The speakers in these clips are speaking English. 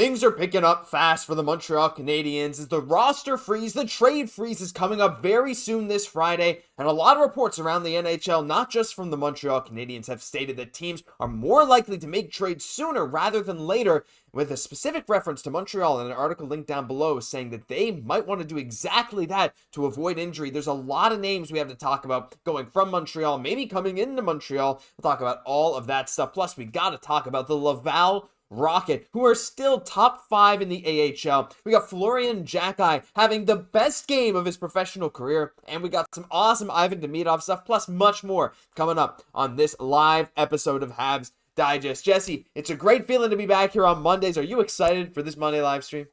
Things are picking up fast for the Montreal Canadiens as the roster freeze, the trade freeze is coming up very soon this Friday, and a lot of reports around the NHL, not just from the Montreal Canadiens, have stated that teams are more likely to make trades sooner rather than later, with a specific reference to Montreal in an article linked down below saying that they might want to do exactly that to avoid injury. There's a lot of names we have to talk about going from Montreal, maybe coming into Montreal. We'll talk about all of that stuff. Plus, we got to talk about the Laval Rocket, who are still top 5 in the AHL. We got Florian Xhekaj having the best game of his professional career, and we got some awesome Ivan Demidov stuff, plus much more coming up on this live episode of Habs Digest. Jesse, it's a great feeling to be back here on Mondays. Are you excited for this Monday live stream?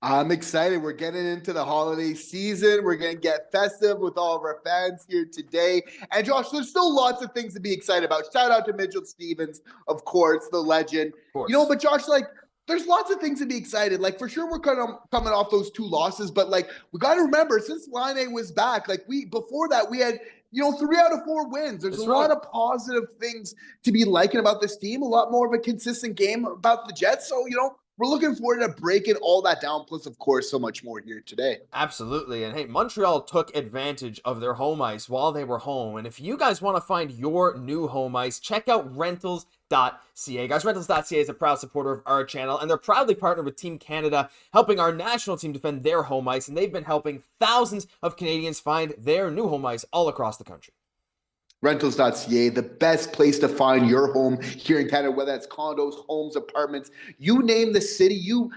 I'm excited. We're getting into the holiday season. We're going to get festive with all of our fans here today. And Josh, there's still lots of things to be excited about. Shout out to Mitchell Stevens, of course, the legend. But Josh, there's lots of things to be excited. For sure, we're kind of coming off those 2 losses, but we got to remember, since Laine was back, before that, we had 3 out of 4 wins. There's lot of positive things to be liking about this team. A lot more of a consistent game about the Jets. So, we're looking forward to breaking all that down, plus, of course, so much more here today. Absolutely. And hey, Montreal took advantage of their home ice while they were home. And if you guys want to find your new home ice, check out Rentals.ca. Guys, Rentals.ca is a proud supporter of our channel, and they're proudly partnered with Team Canada, helping our national team defend their home ice. And they've been helping thousands of Canadians find their new home ice all across the country. Rentals.ca, the best place to find your home here in Canada, whether that's condos, homes, apartments, you name the city, you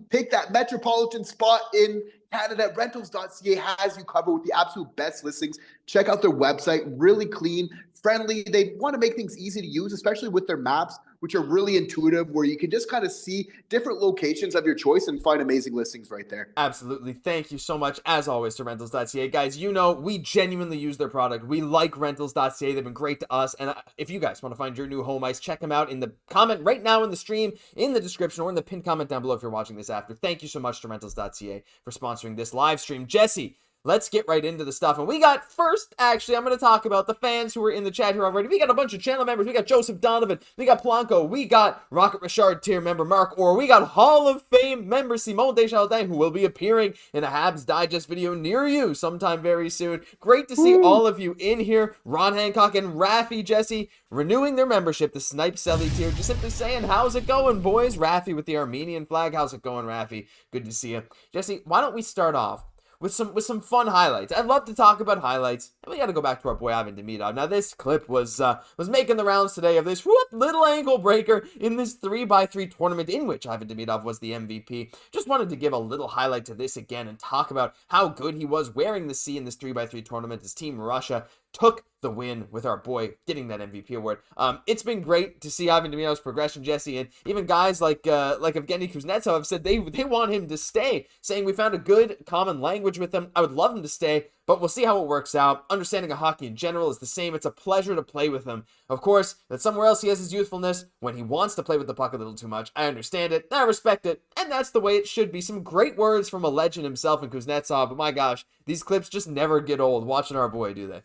pick that metropolitan spot in Canada. Rentals.ca has you covered with the absolute best listings. Check out their website, really clean, friendly. They want to make things easy to use, especially with their maps, which are really intuitive, where you can just kind of see different locations of your choice and find amazing listings right there. Absolutely. Thank you so much, as always, to Rentals.ca. Guys, we genuinely use their product. We like Rentals.ca. They've been great to us. And if you guys want to find your new home ice, check them out in the comment right now in the stream, in the description, or in the pinned comment down below if you're watching this after. Thank you so much to Rentals.ca for sponsoring this live stream. Jesse, let's get right into the stuff. And we got first, actually, I'm going to talk about the fans who are in the chat here already. We got a bunch of channel members. We got Joseph Donovan. We got Planco. We got Rocket Richard tier member Mark Orr. We got Hall of Fame member Simone Deschaldins, who will be appearing in a Habs Digest video near you sometime very soon. Great to see all of you in here. Ron Hancock and Raffy, Jesse, renewing their membership. The Snipe Selly tier. Just simply saying, how's it going, boys? Raffy with the Armenian flag. How's it going, Raffy? Good to see you. Jesse, why don't we start off with some fun highlights? I'd love to talk about highlights, and we got to go back to our boy Ivan Demidov. Now, this clip was making the rounds today of this little ankle breaker in this 3x3 tournament in which Ivan Demidov was the MVP. Just wanted to give a little highlight to this again and talk about how good he was wearing the C in this 3x3 tournament. His team Russia took the win with our boy getting that MVP award. It's been great to see Ivan Demidov's progression, Jesse, and even guys like Evgeny Kuznetsov have said they want him to stay, saying we found a good common language with him. I would love him to stay, but we'll see how it works out. Understanding of hockey in general is the same. It's a pleasure to play with him. Of course, that somewhere else he has his youthfulness when he wants to play with the puck a little too much. I understand it, I respect it, and that's the way it should be. Some great words from a legend himself in Kuznetsov, but my gosh, these clips just never get old watching our boy, do they?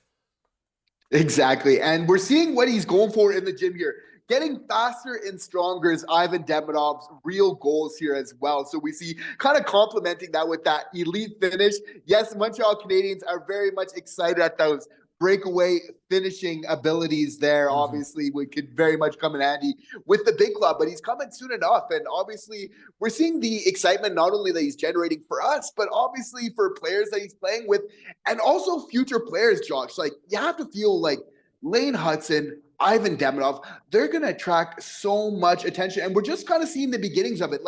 Exactly. And we're seeing what he's going for in the gym here. Getting faster and stronger is Ivan Demidov's real goals here as well. So we see kind of complementing that with that elite finish. Yes, Montreal Canadiens are very much excited at those breakaway finishing abilities there. Obviously, we could very much come in handy with the big club, but he's coming soon enough. And obviously, we're seeing the excitement not only that he's generating for us, but obviously for players that he's playing with and also future players, Josh. You have to feel like Lane Hutson, Ivan Demidov, they're going to attract so much attention. And we're just kind of seeing the beginnings of it.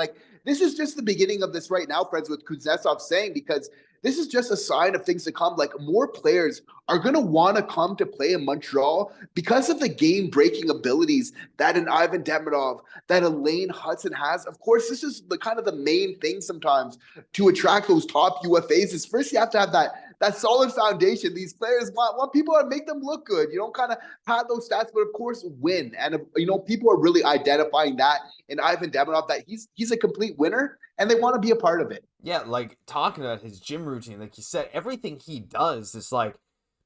This is just the beginning of this right now, friends, with Kuznetsov saying, because this is just a sign of things to come. More players are going to want to come to play in Montreal because of the game-breaking abilities that an Ivan Demidov, that a Lane Hutson has. Of course, this is the kind of the main thing sometimes to attract those top UFAs is first you have to have that solid foundation. These players want people to make them look good. You don't kind of pad those stats, but of course win. And people are really identifying that in Ivan Demidov, that he's a complete winner and they want to be a part of it. Yeah, talking about his gym routine, like you said, everything he does is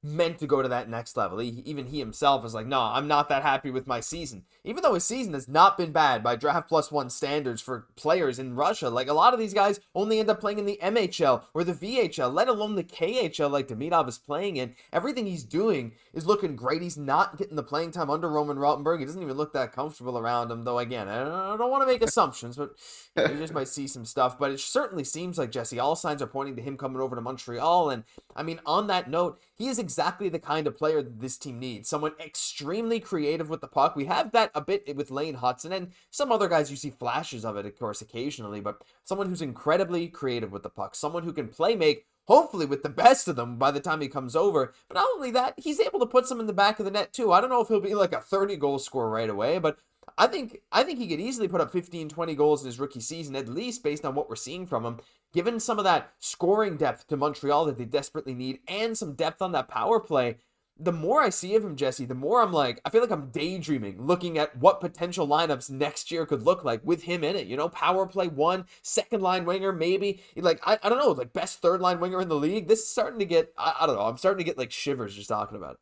meant to go to that next level. Even he himself is like, no, I'm not that happy with my season. Even though his season has not been bad by draft plus one standards for players in Russia. Like, a lot of these guys only end up playing in the MHL or the VHL, let alone the KHL like Demidov is playing in. Everything he's doing is looking great. He's not getting the playing time under Roman Rottenberg. He doesn't even look that comfortable around him, though. Again, I don't want to make assumptions, but you just might see some stuff. But it certainly seems like, Jesse, all signs are pointing to him coming over to Montreal. And I mean, on that note, he is exactly the kind of player that this team needs. Someone extremely creative with the puck. We have that a bit with Lane Hudson and some other guys. You see flashes of it, of course, occasionally, but someone who's incredibly creative with the puck. Someone who can play make, hopefully with the best of them by the time he comes over. But not only that, he's able to put some in the back of the net too. I don't know if he'll be like a 30-goal scorer right away, but I think he could easily put up 15, 20 goals in his rookie season, at least based on what we're seeing from him. Given some of that scoring depth to Montreal that they desperately need and some depth on that power play, the more I see of him, Jesse, the more I'm like, I feel like I'm daydreaming, looking at what potential lineups next year could look like with him in it. You know, power play one, second line winger, maybe. Like, I don't know, like best third line winger in the league. This is starting to get, I don't know, I'm starting to get like shivers just talking about it.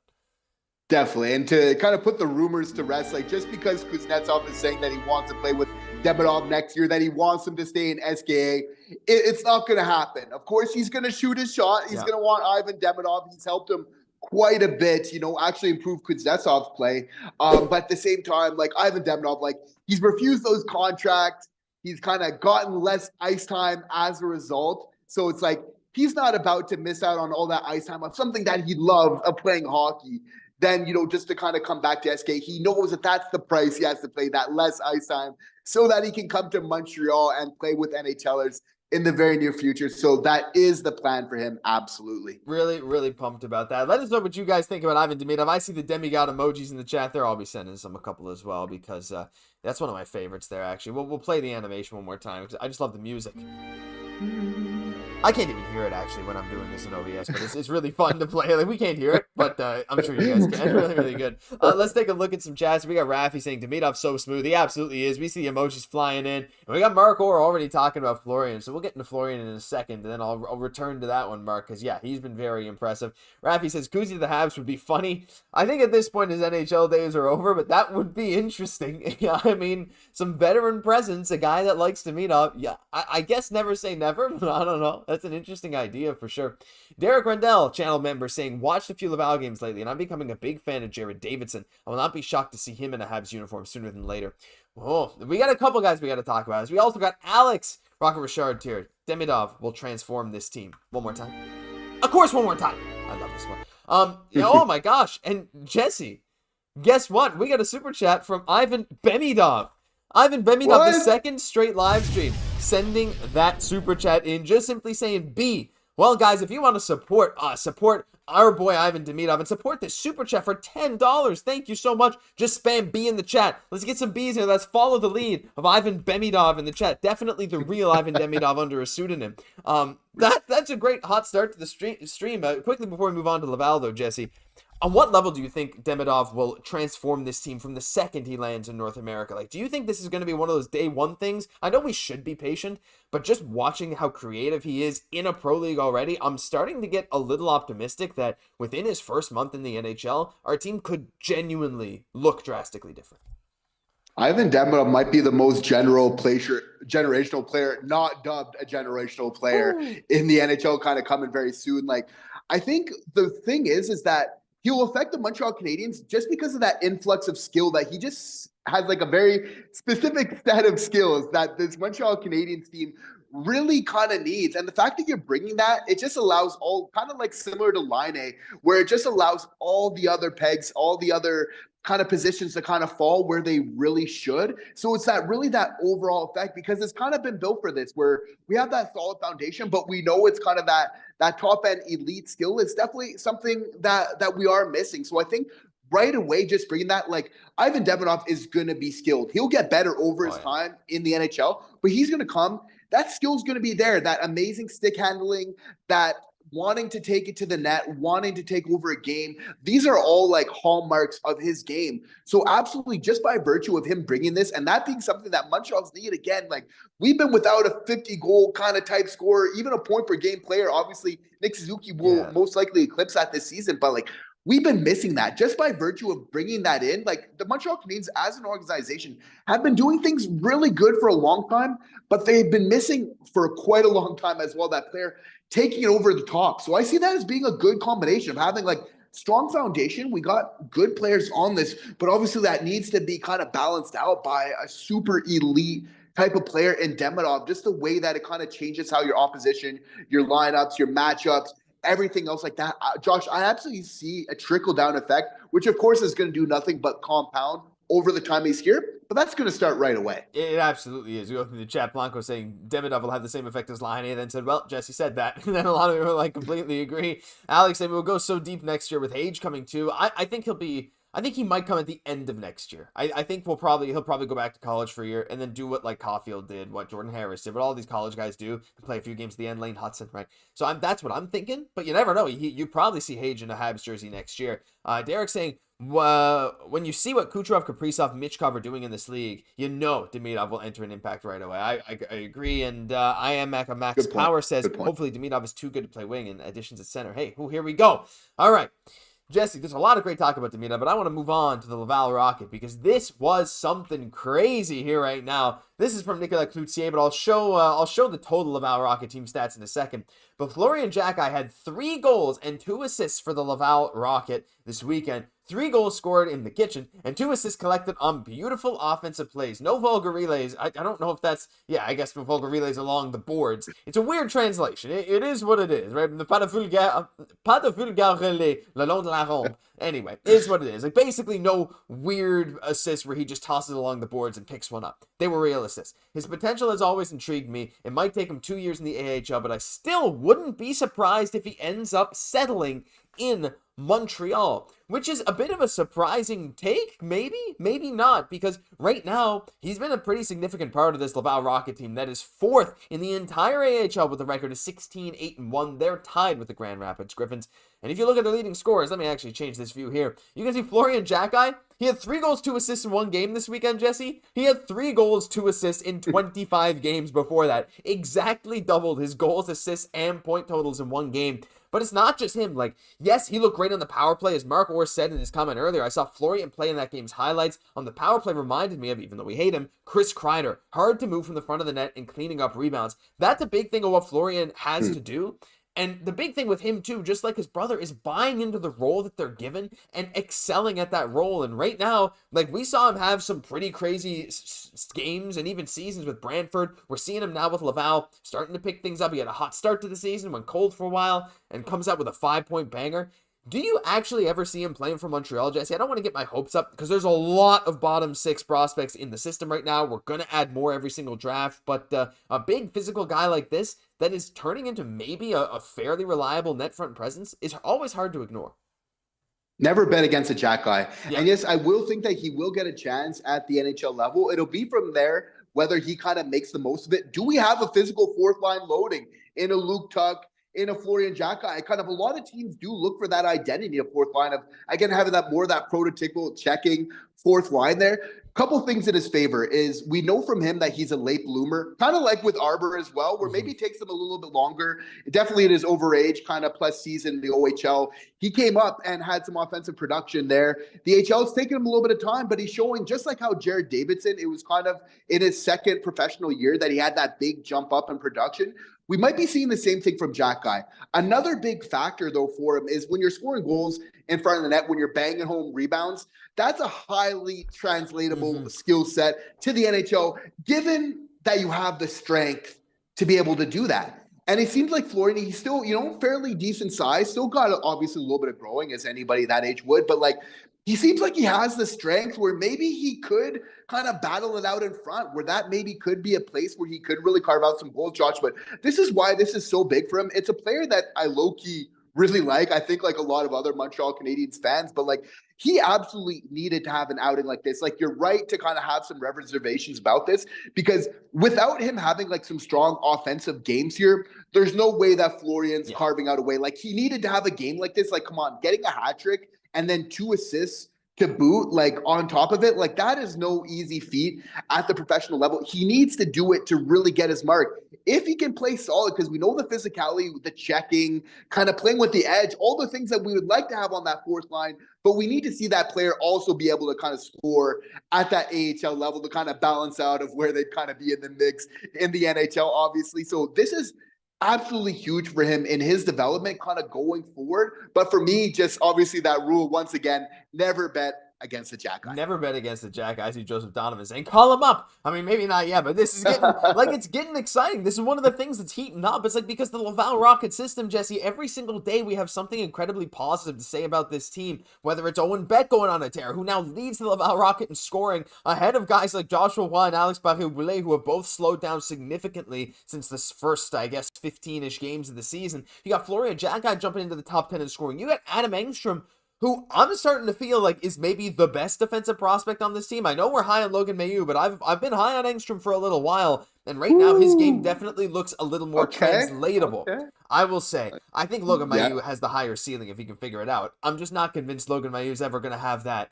Definitely. And to kind of put the rumors to rest, like just because Kuznetsov is saying that he wants to play with Demidov next year, that he wants him to stay in SKA, it's not going to happen. Of course, he's going to shoot his shot. He's going to want Ivan Demidov. He's helped him quite a bit, you know, actually improve Kuznetsov's play. But at the same time, like Ivan Demidov, like he's refused those contracts. He's kind of gotten less ice time as a result. So it's like he's not about to miss out on all that ice time of something that he loves of playing hockey. Then, you know, just to kind of come back to SK, he knows that that's the price he has to pay, that less ice time, so that he can come to Montreal and play with NHLers in the very near future. So that is the plan for him. Absolutely. Really, really pumped about that. Let us know what you guys think about Ivan Demidov. I see the demigod emojis in the chat there. I'll be sending some a couple as well, because that's one of my favorites there, actually. We'll play the animation one more time, because I just love the music. I can't even hear it, actually, when I'm doing this in OBS, but it's really fun to play. Like, we can't hear it, but I'm sure you guys can. Really, really good. Let's take a look at some chats. We got Rafi saying, Demidov's so smooth. He absolutely is. We see the emojis flying in. And we got Mark Orr already talking about Florian, so we'll get into Florian in a second, and then I'll return to that one, Mark, because, yeah, he's been very impressive. Rafi says, Kuzi to the Habs would be funny. I think at this point his NHL days are over, but that would be interesting. Yeah, I mean, some veteran presence, a guy that likes Demidov. Yeah, I guess never say never, but I don't know. That's an interesting idea for sure. Derek Rendell, channel member, saying, watched a few Laval games lately, and I'm becoming a big fan of Jared Davidson. I will not be shocked to see him in a Habs uniform sooner than later. Oh, we got a couple guys we got to talk about. We also got Alex Rocket Richard here. Demidov will transform this team. One more time. Of course, one more time. I love this one. Oh my gosh. And Jesse, guess what? We got a super chat from Ivan Demidov. Ivan Demidov, the second straight live stream, sending that super chat in, just simply saying B. Well, guys, if you want to support us, support our boy Ivan Demidov, and support this super chat for $10, thank you so much. Just spam B in the chat. Let's get some B's here. Let's follow the lead of Ivan Demidov in the chat. Definitely the real Ivan Demidov under a pseudonym. That's a great hot start to the stream. Quickly before we move on to Laval, though, Jesse, on what level do you think Demidov will transform this team from the second he lands in North America? Like, do you think this is going to be one of those day one things? I know we should be patient, but just watching how creative he is in a pro league already, I'm starting to get a little optimistic that within his first month in the NHL, our team could genuinely look drastically different. Ivan Demidov might be the most generational player, not dubbed a generational player in the NHL, kind of coming very soon. Like, I think the thing is that he'll affect the Montreal Canadiens just because of that influx of skill that he just has, like a very specific set of skills that this Montreal Canadiens team really kind of needs. And the fact that you're bringing that, it just allows all, kind of like similar to Line A, where it just allows all the other pegs, all the other kind of positions to kind of fall where they really should. So it's that overall effect, because it's kind of been built for this, where we have that solid foundation, but we know it's kind of that top end elite skill. It's definitely something that we are missing. So I think right away, just bringing that, like, Ivan Demidov is going to be skilled. He'll get better over his time in the NHL, but he's going to come. That skill's going to be there. That amazing stick handling, that wanting to take it to the net, wanting to take over a game. These are all like hallmarks of his game. So absolutely, just by virtue of him bringing this, and that being something that Montreal's need, again, like we've been without a 50-goal kind of type scorer, even a point per game player. Obviously, Nick Suzuki will most likely eclipse that this season, but like we've been missing that just by virtue of bringing that in. Like the Montreal Canadiens as an organization have been doing things really good for a long time, but they've been missing for quite a long time as well, that player taking it over the top. So I see that as being a good combination of having like strong foundation. We got good players on this, but obviously that needs to be kind of balanced out by a super elite type of player in Demidov, just the way that it kind of changes how your opposition, your lineups, your matchups, everything else like that. Josh, I absolutely see a trickle-down effect, which of course is going to do nothing but compound over the time he's here, but that's going to start right away. It absolutely is. We go through the chat, Blanco saying Demidov will have the same effect as Laine, then said, well, Jesse said that. And then a lot of people like completely agree. Alex saying we'll go so deep next year with Xhekaj coming too. I think he might come at the end of next year. I think he'll probably go back to college for a year and then do what like Caufield did, what Jordan Harris did, what all these college guys do, play a few games at the end, Lane Hudson, right? So that's what I'm thinking, but you never know. You probably see Xhekaj in a Habs jersey next year. Derek saying, when you see what Kucherov, Kaprizov, Michkov are doing in this league, you know Demidov will enter an impact right away. I agree, and I am Max Power says, hopefully Demidov is too good to play wing and additions at center. Hey, here we go. All right. Jesse, there's a lot of great talk about Demidov, but I want to move on to the Laval Rocket because this was something crazy here right now. This is from Nicolas Cloutier, but I'll show the total Laval Rocket team stats in a second. But Florian Xhekaj had 3 goals and 2 assists for the Laval Rocket this weekend. 3 goals scored in the kitchen and 2 assists collected on beautiful offensive plays. No vulgar relays. I don't know if that's, I guess no vulgar relays along the boards. It's a weird translation. It is what it is, right? Pas de vulgaire relais le long de la ronde. Anyway, it is what it is. Like basically no weird assists where he just tosses along the boards and picks one up. They were real assists. His potential has always intrigued me. It might take him 2 years in the AHL, but I still wouldn't be surprised if he ends up settling in Montreal, which is a bit of a surprising take, maybe not, because right now he's been a pretty significant part of this Laval Rocket team that is 4th in the entire AHL with a record of 16-8-1. They're tied with the Grand Rapids Griffins. And if you look at the leading scorers, let me actually change this view here. You can see Florian Xhekaj. He had 3 goals, 2 assists in one game this weekend, Jesse. He had 3 goals, 2 assists in 25 games before that. Exactly doubled his goals, assists, and point totals in one game. But it's not just him. Like, yes, he looked great on the power play. As Mark Orr said in his comment earlier, I saw Florian play in that game's highlights. On the power play reminded me of, even though we hate him, Chris Kreider. Hard to move from the front of the net and cleaning up rebounds. That's a big thing of what Florian has to do. And the big thing with him, too, just like his brother, is buying into the role that they're given and excelling at that role. And right now, like, we saw him have some pretty crazy games and even seasons with Brantford. We're seeing him now with Laval, starting to pick things up. He had a hot start to the season, went cold for a while, and comes out with a 5-point banger. Do you actually ever see him playing for Montreal, Jesse? I don't want to get my hopes up because there's a lot of bottom 6 prospects in the system right now. We're going to add more every single draft, but a big physical guy like this that is turning into maybe a fairly reliable net front presence is always hard to ignore. Never bet against a Xhekaj. Yeah. And yes, I will think that he will get a chance at the NHL level. It'll be from there whether he kind of makes the most of it. Do we have a physical 4th line loading in a Luke Tuck, in a Florian Xhekaj? Kind of a lot of teams do look for that identity of 4th line of, again, having that more that prototypical checking 4th line there. Couple things in his favor is we know from him that he's a late bloomer, kind of like with Arber as well, where maybe it takes him a little bit longer. Definitely in his overage kind of plus season in the OHL. He came up and had some offensive production there. The AHL has taken him a little bit of time, but he's showing just like how Jared Davidson, it was kind of in his 2nd professional year that he had that big jump up in production. We might be seeing the same thing from Xhekaj. Another big factor, though, for him is when you're scoring goals in front of the net, when you're banging home rebounds, that's a highly translatable skill set to the NHL, given that you have the strength to be able to do that. And it seems like Florian, he's still, fairly decent size, still got obviously a little bit of growing as anybody that age would, but like, he seems like he has the strength where maybe he could kind of battle it out in front, where that maybe could be a place where he could really carve out some goals, Josh. But this is why this is so big for him. It's a player that I low-key really like. I think like a lot of other Montreal Canadiens fans, but like he absolutely needed to have an outing like this. Like you're right to kind of have some reservations about this because without him having like some strong offensive games here, there's no way that Florian's carving out a way. Like he needed to have a game like this. Like, come on, getting a hat trick and then 2 assists to boot, like on top of it, like that is no easy feat at the professional level. He needs to do it to really get his mark. If he can play solid, because we know the physicality, the checking, kind of playing with the edge, all the things that we would like to have on that fourth line, but we need to see that player also be able to kind of score at that AHL level to kind of balance out of where they'd kind of be in the mix in the NHL, obviously. So this is absolutely huge for him in his development kind of going forward. But for me, just obviously that rule, once again, never bet against the Xhekaj. Never bet against the Xhekaj. I see Joseph Donovan saying, call him up. I mean, maybe not yet, but this is getting, like, it's getting exciting. This is one of the things that's heating up. It's like, because the Laval Rocket system, Jesse, every single day we have something incredibly positive to say about this team, whether it's Owen Beck going on a tear, who now leads the Laval Rocket in scoring ahead of guys like Joshua Waugh and Alex Barré-Boulet, who have both slowed down significantly since this first, I guess, 15-ish games of the season. You got Florian Xhekaj jumping into the top 10 in scoring. You got Adam Engstrom, who I'm starting to feel like is maybe the best defensive prospect on this team. I know we're high on Logan Mailloux, but I've been high on Engstrom for a little while, and right now his game definitely looks a little more translatable. I will say, I think Logan Mailloux has the higher ceiling if he can figure it out. I'm just not convinced Logan Mailloux is ever going to have that.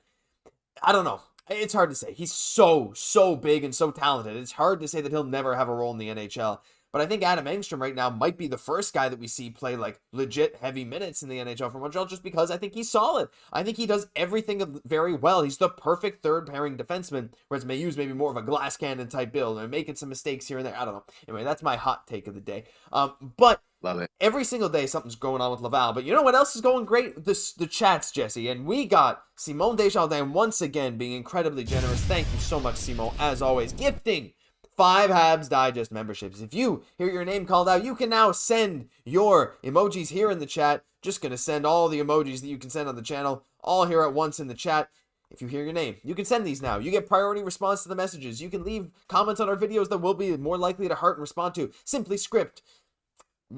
I don't know. It's hard to say. He's so big and so talented. It's hard to say that he'll never have a role in the NHL. But I think Adam Engstrom right now might be the first guy that we see play like legit heavy minutes in the NHL for Montreal, just because I think he's solid. I think he does everything very well. He's the perfect third pairing defenseman, whereas Mailloux's maybe more of a glass cannon type build and making some mistakes here and there. I don't know. Anyway, that's my hot take of the day. But love it. Every single day something's going on with Laval. But you know what else is going great? The chats, Jesse. And we got Simone Desjardins once again being incredibly generous. Thank you so much, Simone, as always. Gifting 5 Habs Digest memberships. If you hear your name called out, you can now send your emojis here in the chat. Just going to send all the emojis that you can send on the channel, all here at once in the chat. If you hear your name, you can send these now. You get priority response to the messages. You can leave comments on our videos that we'll be more likely to heart and respond to. Simply Script.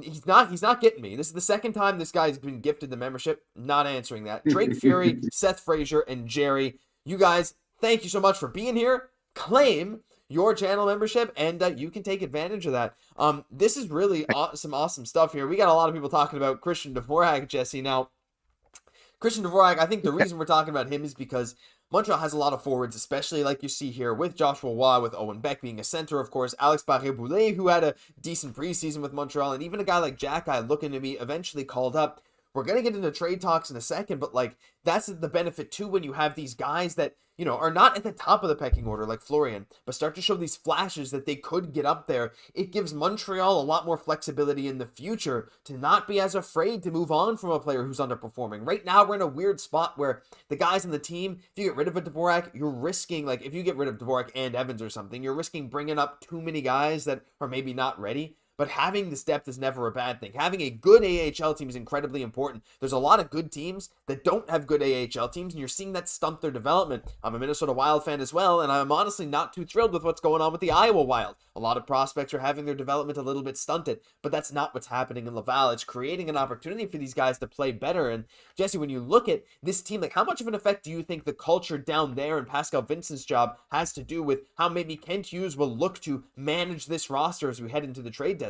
He's not getting me. This is the second time this guy's been gifted the membership. Not answering that. Drake Fury, Seth Frazier, and Jerry. You guys, thank you so much for being here. Claim your channel membership, and you can take advantage of that. This is really some awesome stuff here. We got a lot of people talking about Christian Dvorak, Jesse. Now, Christian Dvorak, I think the reason we're talking about him is because Montreal has a lot of forwards, especially like you see here with Joshua Waugh, with Owen Beck being a center, of course, Alex Barré-Boulet, who had a decent preseason with Montreal, and even a guy like Xhekaj looking to be eventually called up. We're going to get into trade talks in a second, but like that's the benefit too when you have these guys that, you know, are not at the top of the pecking order like Florian, but start to show these flashes that they could get up there. It gives Montreal a lot more flexibility in the future to not be as afraid to move on from a player who's underperforming. Right now, we're in a weird spot where the guys on the team, if you get rid of a Dvorak, you're risking, like if you get rid of Dvorak and Evans or something, you're risking bringing up too many guys that are maybe not ready. But having this depth is never a bad thing. Having a good AHL team is incredibly important. There's a lot of good teams that don't have good AHL teams, and you're seeing that stunt their development. I'm a Minnesota Wild fan as well, and I'm honestly not too thrilled with what's going on with the Iowa Wild. A lot of prospects are having their development a little bit stunted, but that's not what's happening in Laval. It's creating an opportunity for these guys to play better. And Jesse, when you look at this team, like how much of an effect do you think the culture down there and Pascal Vincent's job has to do with how maybe Kent Hughes will look to manage this roster as we head into the trade deadline?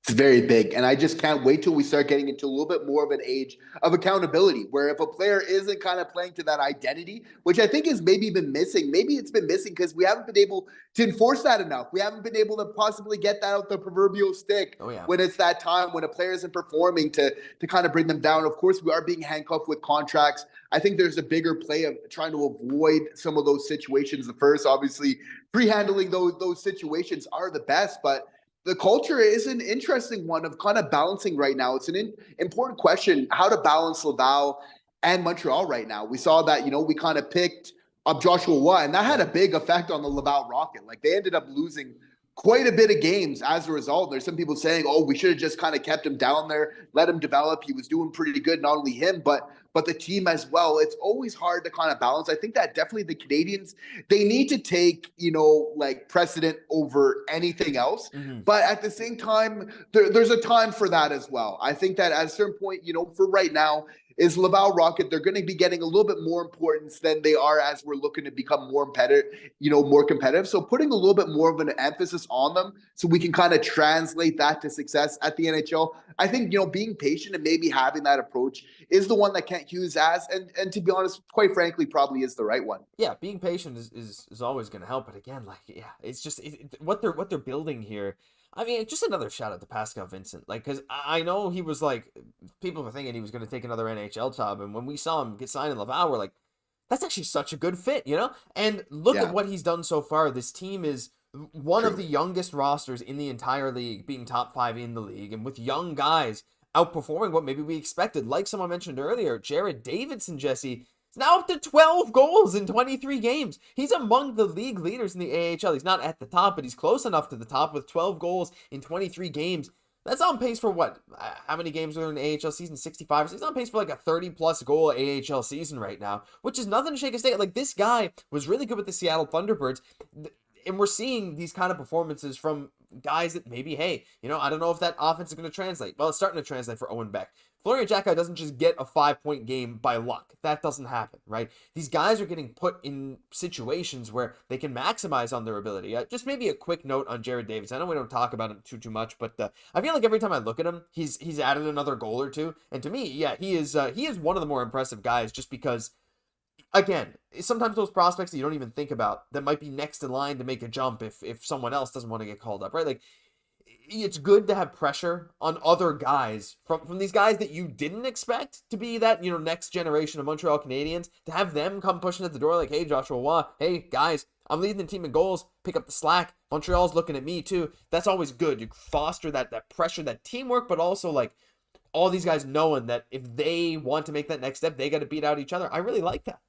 It's very big, and I just can't wait till we start getting into a little bit more of an age of accountability, where if a player isn't kind of playing to that identity, which I think has maybe been missing, maybe it's been missing because we haven't been able to enforce that enough. We haven't been able to possibly get that out the proverbial stick when it's that time, when a player isn't performing to kind of bring them down. Of course, we are being handcuffed with contracts. I think there's a bigger play of trying to avoid some of those situations. The first, obviously, pre-handling those situations are the best, but the culture is an interesting one of kind of balancing right now. It's an important question, how to balance Laval and Montreal right now. We saw that, we kind of picked up Joshua Waugh, and that had a big effect on the Laval Rocket. Like they ended up losing quite a bit of games as a result. There's some people saying, "Oh, we should have just kind of kept him down there, let him develop. He was doing pretty good, not only him, but the team as well." It's always hard to kind of balance. I think that definitely the Canadiens, they need to take, like precedent over anything else. Mm-hmm. But at the same time, there's a time for that as well. I think that at a certain point, for right now, is Laval Rocket, they're going to be getting a little bit more importance than they are as we're looking to become more competitive. So putting a little bit more of an emphasis on them so we can kind of translate that to success at the NHL. I think, being patient and maybe having that approach is the one that Kent Hughes has. And to be honest, quite frankly, probably is the right one. Yeah, being patient is always going to help. But again, it's just what they're building here. I mean, just another shout out to Pascal Vincent. Because I know he was people were thinking he was going to take another NHL job. And when we saw him get signed in Laval, we're like, that's actually such a good fit, And look at what he's done so far. This team is one of the youngest rosters in the entire league, being top 5 in the league. And with young guys outperforming what maybe we expected. Like someone mentioned earlier, Jared Davidson, Jesse, is now up to 12 goals in 23 games. He's among the league leaders in the AHL. He's not at the top, but he's close enough to the top with 12 goals in 23 games. That's on pace for what? How many games are in the AHL season? 65. So he's on pace for a 30-plus goal AHL season right now, which is nothing to shake a stick. This guy was really good with the Seattle Thunderbirds. And we're seeing these kind of performances from guys that maybe, hey, I don't know if that offense is going to translate. Well, it's starting to translate for Owen Beck. Florian Xhekaj doesn't just get a 5-point game by luck. That doesn't happen, right? These guys are getting put in situations where they can maximize on their ability. Just maybe a quick note on Jared Davis. I know we don't talk about him too much, but I feel like every time I look at him, he's added another goal or two. And to me, yeah, he is one of the more impressive guys just because, again, sometimes those prospects that you don't even think about that might be next in line to make a jump if someone else doesn't want to get called up, right? It's good to have pressure on other guys from these guys that you didn't expect to be that, next generation of Montreal Canadiens, to have them come pushing at the door like, hey, Joshua Waugh, hey, guys, I'm leading the team in goals, pick up the slack. Montreal's looking at me too. That's always good. You foster that pressure, that teamwork, but also all these guys knowing that if they want to make that next step, they got to beat out each other. I really like that.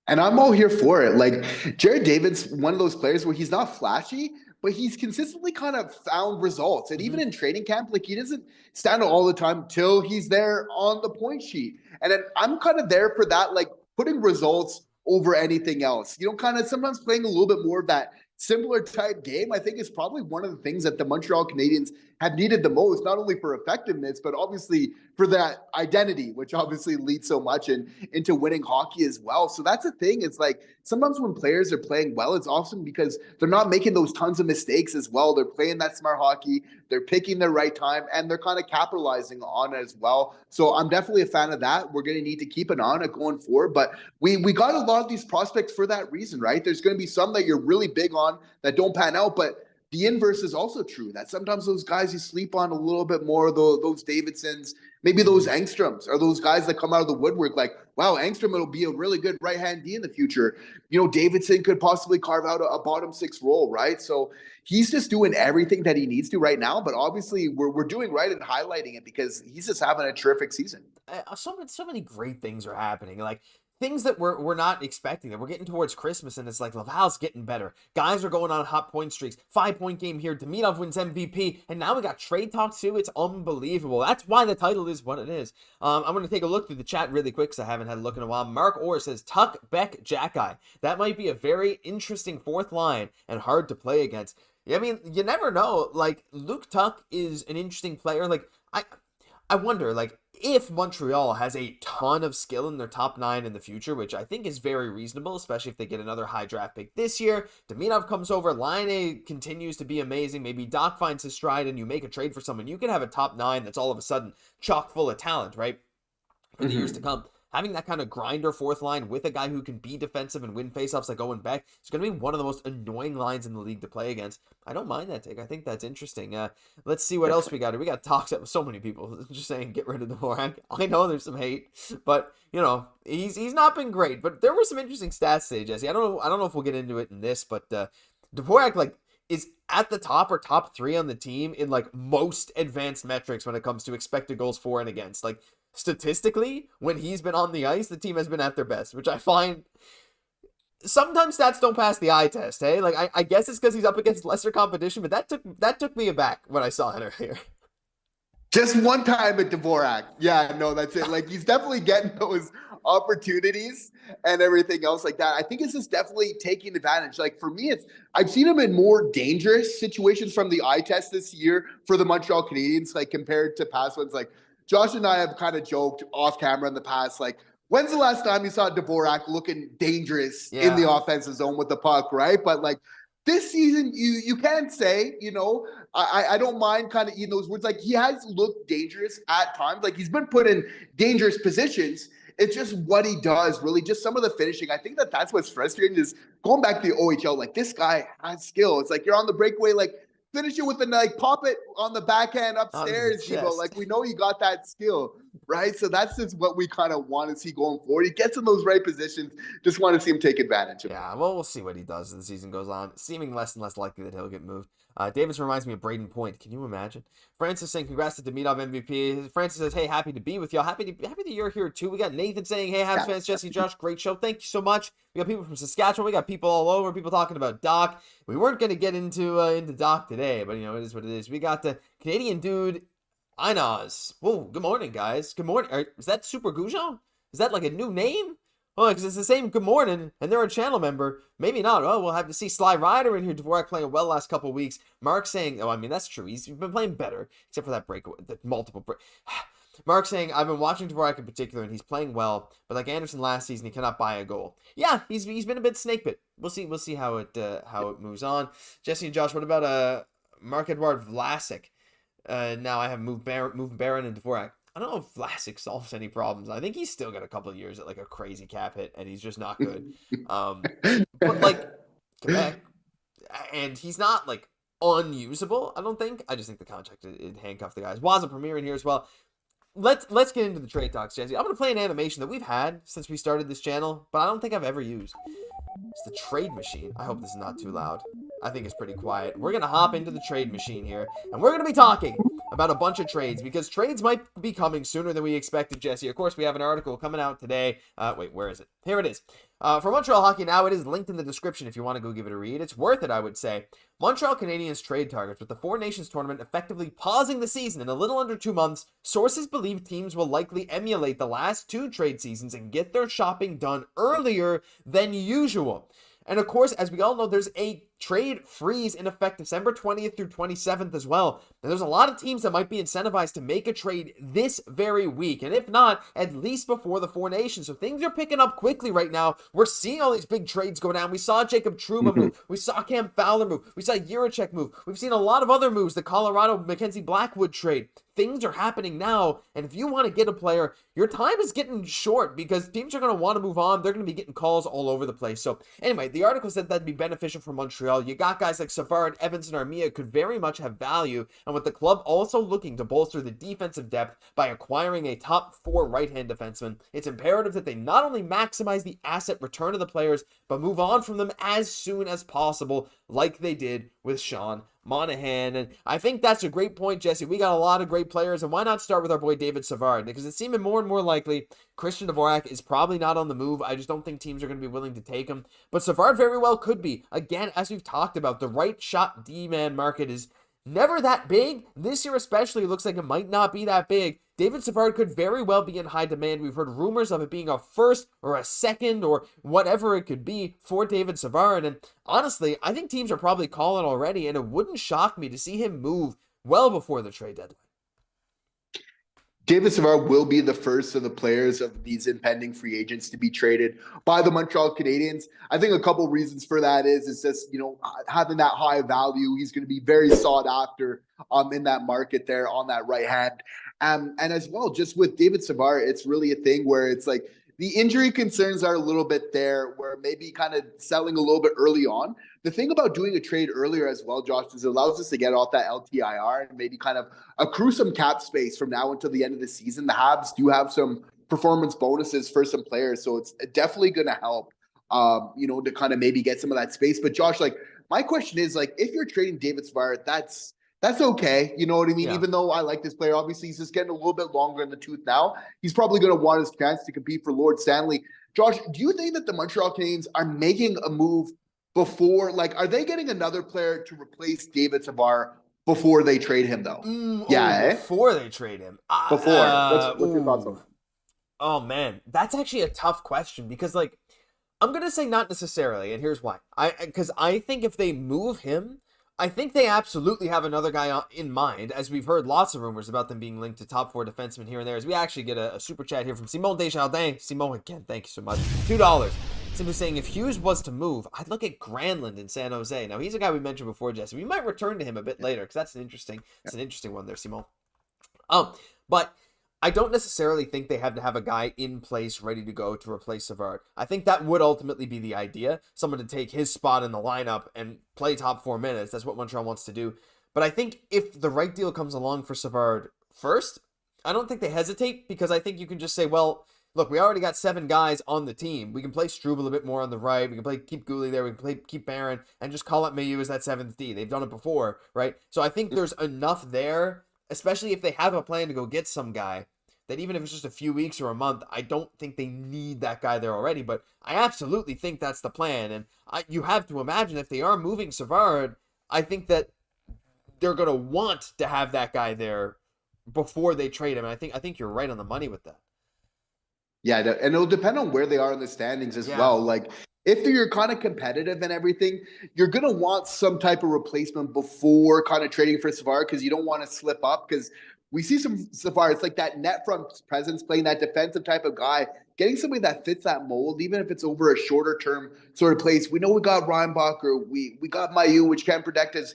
And I'm all here for it. Jared David's one of those players where he's not flashy, but he's consistently kind of found results. And even in training camp, he doesn't stand out all the time till he's there on the point sheet. And then I'm kind of there for that, putting results over anything else. Kind of sometimes playing a little bit more of that similar type game, I think is probably one of the things that the Montreal Canadiens have needed the most, not only for effectiveness, but obviously for that identity, which obviously leads so much into winning hockey as well. So that's the thing. It's sometimes when players are playing well, it's awesome because they're not making those tons of mistakes as well. They're playing that smart hockey. They're picking the right time, and they're kind of capitalizing on it as well. So I'm definitely a fan of that. We're going to need to keep an eye on it going forward. But we got a lot of these prospects for that reason, right? There's going to be some that you're really big on that don't pan out, but the inverse is also true, that sometimes those guys you sleep on a little bit more, those Davidsons, maybe those Angstroms are those guys that come out of the woodwork wow, Angstrom will be a really good right-hand D in the future. Davidson could possibly carve out a bottom 6 role, right? So he's just doing everything that he needs to right now, but obviously we're doing right in highlighting it because he's just having a terrific season. So many great things are happening. Things that we're not expecting, that we're getting towards Christmas, and it's Laval's getting better. Guys are going on hot point streaks. 5-point game here. Demidov wins MVP, and now we got trade talks too. It's unbelievable. That's why the title is what it is. I'm going to take a look through the chat really quick because I haven't had a look in a while. Mark Orr says, Tuck, Beck, Xhekaj. That might be a very interesting fourth line and hard to play against. I mean, you never know. Luke Tuck is an interesting player. I wonder, if Montreal has a ton of skill in their top 9 in the future, which I think is very reasonable, especially if they get another high draft pick this year. Demidov comes over, Line continues to be amazing. Maybe Dach finds his stride and you make a trade for someone. You can have a top 9 that's all of a sudden chock full of talent, right? For the years to come. Having that kind of grinder fourth line with a guy who can be defensive and win faceoffs like Owen Beck is going to be one of the most annoying lines in the league to play against. I don't mind that take. I think that's interesting. Let's see what else we got here. We got talks with so many people just saying get rid of Dvorak. I know there's some hate, but he's not been great. But there were some interesting stats today, Jesse. I don't know if we'll get into it in this, but Dvorak is at the top or top 3 on the team in most advanced metrics when it comes to expected goals for and against. Statistically, when he's been on the ice, the team has been at their best, which I find sometimes stats don't pass the eye test, hey? Like, I guess it's because he's up against lesser competition, but that took me aback when I saw it here. Just one time at Dvorak. Yeah, no, that's it. Like, he's definitely getting those opportunities and everything else like that. I think it's just definitely taking advantage. Like, for me, I've seen him in more dangerous situations from the eye test this year for the Montreal Canadiens, like compared to past ones. Like, Josh and I have kind of joked off camera in the past, like, when's the last time you saw Dvorak looking dangerous in the offensive zone with the puck, right? But like, this season, you can't say, I don't mind kind of eating those words. Like, he has looked dangerous at times. Like, he's been put in dangerous positions. It's just what he does, really. Just some of the finishing. I think that's what's frustrating is going back to the OHL. Like, this guy has skill. It's like you're on the breakaway, like, finish it with pop it on the backhand upstairs, like, we know you got that skill, right? So that's just what we kind of want to see going forward. He gets in those right positions. Just want to see him take advantage of it. Yeah, well, we'll see what he does as the season goes on. Seeming less and less likely that he'll get moved. Davis reminds me of Braden Point. Can you imagine? Francis saying congrats to Demidov MVP. Francis says, hey, happy to be with y'all. Happy that you're here too. We got Nathan saying, hey, Habs fans, Jesse, Josh, great show. Thank you so much. We got people from Saskatchewan. We got people all over. People talking about Dach. We weren't going to get into Dach today, but it is what it is. We got the Canadian dude, Inaz. Whoa, good morning, guys. Good morning. Is that Super Goujon? Is that like a new name? Oh, because it's the same good morning, and they're a channel member. Maybe not. Oh, we'll have to see. Sly Rider in here. Dvorak playing well last couple weeks. Mark saying, oh, I mean, that's true. He's been playing better, except for that break, the multiple break. Mark saying, I've been watching Dvorak in particular, and he's playing well, but like Anderson last season, he cannot buy a goal. Yeah, he's been a bit snake bit. We'll see how it moves on. Jesse and Josh, what about Marc-Edouard Vlasic? Now I have moved Barron and Dvorak. I don't know if Vlasic solves any problems. I think he's still got a couple of years at like a crazy cap hit, and he's just not good. But like Quebec, and he's not like unusable. I don't think. I just think the contract it handcuffed the guys. Waza Premier in here as well. Let's get into the trade talks, Jesse. I'm gonna play an animation that we've had since we started this channel, but I don't think I've ever used. It's the trade machine. I hope this is not too loud. I think it's pretty quiet. We're going to hop into the trade machine here, and we're going to be talking about a bunch of trades because trades might be coming sooner than we expected, Jesse. Of course, we have an article coming out today. Wait, where is it? Here it is. For Montreal Hockey Now, it is linked in the description if you want to go give it a read. It's worth it, I would say. Montreal Canadiens trade targets with the Four Nations tournament effectively pausing the season in a little under 2 months. Sources believe teams will likely emulate the last two trade seasons and get their shopping done earlier than usual. And of course, as we all know, there's a trade freeze in effect December 20th through 27th as well. And there's a lot of teams that might be incentivized to make a trade this very week. And if not, at least before the Four Nations. So things are picking up quickly right now. We're seeing all these big trades go down. We saw Jacob Trouba move. We saw Cam Fowler move. We saw Juraj move. We've seen a lot of other moves. The Colorado Mackenzie Blackwood trade. Things are happening now, and if you want to get a player, your time is getting short because teams are going to want to move on. They're going to be getting calls all over the place. So anyway, the article said that'd be beneficial for Montreal. You got guys like Savard, Evans, and Armia could very much have value, and with the club also looking to bolster the defensive depth by acquiring a top 4 right-hand defenseman, it's imperative that they not only maximize the asset return of the players, but move on from them as soon as possible, like they did with Sean Monahan. And I think that's a great point, Jesse. We got a lot of great players, and why not start with our boy David Savard? Because it's seeming more and more likely Christian Dvorak is probably not on the move. I just don't think teams are going to be willing to take him. But Savard very well could be. Again, as we've talked about, the right shot D-man market is never that big. This year especially, it looks like it might not be that big. David Savard could very well be in high demand. We've heard rumors of it being a first or a second or whatever it could be for David Savard. And honestly, I think teams are probably calling already, and it wouldn't shock me to see him move well before the trade deadline. David Savard will be the first of the players of these impending free agents to be traded by the Montreal Canadiens. I think a couple of reasons for that is just, having that high value. He's going to be very sought after in that market there on that right hand. And as well, just with David Savard, it's really a thing where it's like the injury concerns are a little bit there, where maybe kind of selling a little bit early on. The thing about doing a trade earlier as well, Josh, is it allows us to get off that LTIR and maybe kind of accrue some cap space from now until the end of the season. The Habs do have some performance bonuses for some players, so it's definitely going to help, to kind of maybe get some of that space. But Josh, my question is, if you're trading David Savard, that's That's okay. You know what I mean? Yeah. Even though I like this player, obviously he's just getting a little bit longer in the tooth now. He's probably going to want his chance to compete for Lord Stanley. Josh, do you think that the Montreal Canadiens are making a move before, like, are they getting another player to replace David Savard before they trade him, though? Yeah, eh? Before they trade him. Before. What's your thoughts on that? Oh man, that's actually a tough question because like I'm gonna say not necessarily, and here's why. Because I think if they move him, I think they absolutely have another guy in mind, as we've heard lots of rumors about them being linked to top 4 defensemen here and there. As we actually get a super chat here from Simon Desjardins. Simon, again, thank you so much. $2. Simply saying, if Hughes was to move, I'd look at Granlund in San Jose. Now, he's a guy we mentioned before, Jesse. We might return to him a bit later, because that's an interesting one there, Simon. But I don't necessarily think they have to have a guy in place ready to go to replace Savard. I think that would ultimately be the idea. Someone to take his spot in the lineup and play top 4 minutes. That's what Montreal wants to do. But I think if the right deal comes along for Savard first, I don't think they hesitate, because I think you can just say, well, look, we already got 7 guys on the team. We can play Struble a bit more on the right. We can keep Guhle there. We can keep Barron and just call up Mailloux as that 7th D. They've done it before, right? So I think there's enough there, especially if they have a plan to go get some guy, that even if it's just a few weeks or a month, I don't think they need that guy there already. But I absolutely think that's the plan. And you have to imagine if they are moving Savard, I think that they're going to want to have that guy there before they trade him. And I think you're right on the money with that. Yeah, and it'll depend on where they are in the standings as well. Like, if you're kind of competitive and everything, you're going to want some type of replacement before kind of trading for Savard, because you don't want to slip up, because we see some Savard. It's like that net front presence, playing that defensive type of guy, getting somebody that fits that mold, even if it's over a shorter term sort of place. We know we got Reinbach, or we got Mailloux, which can protect us,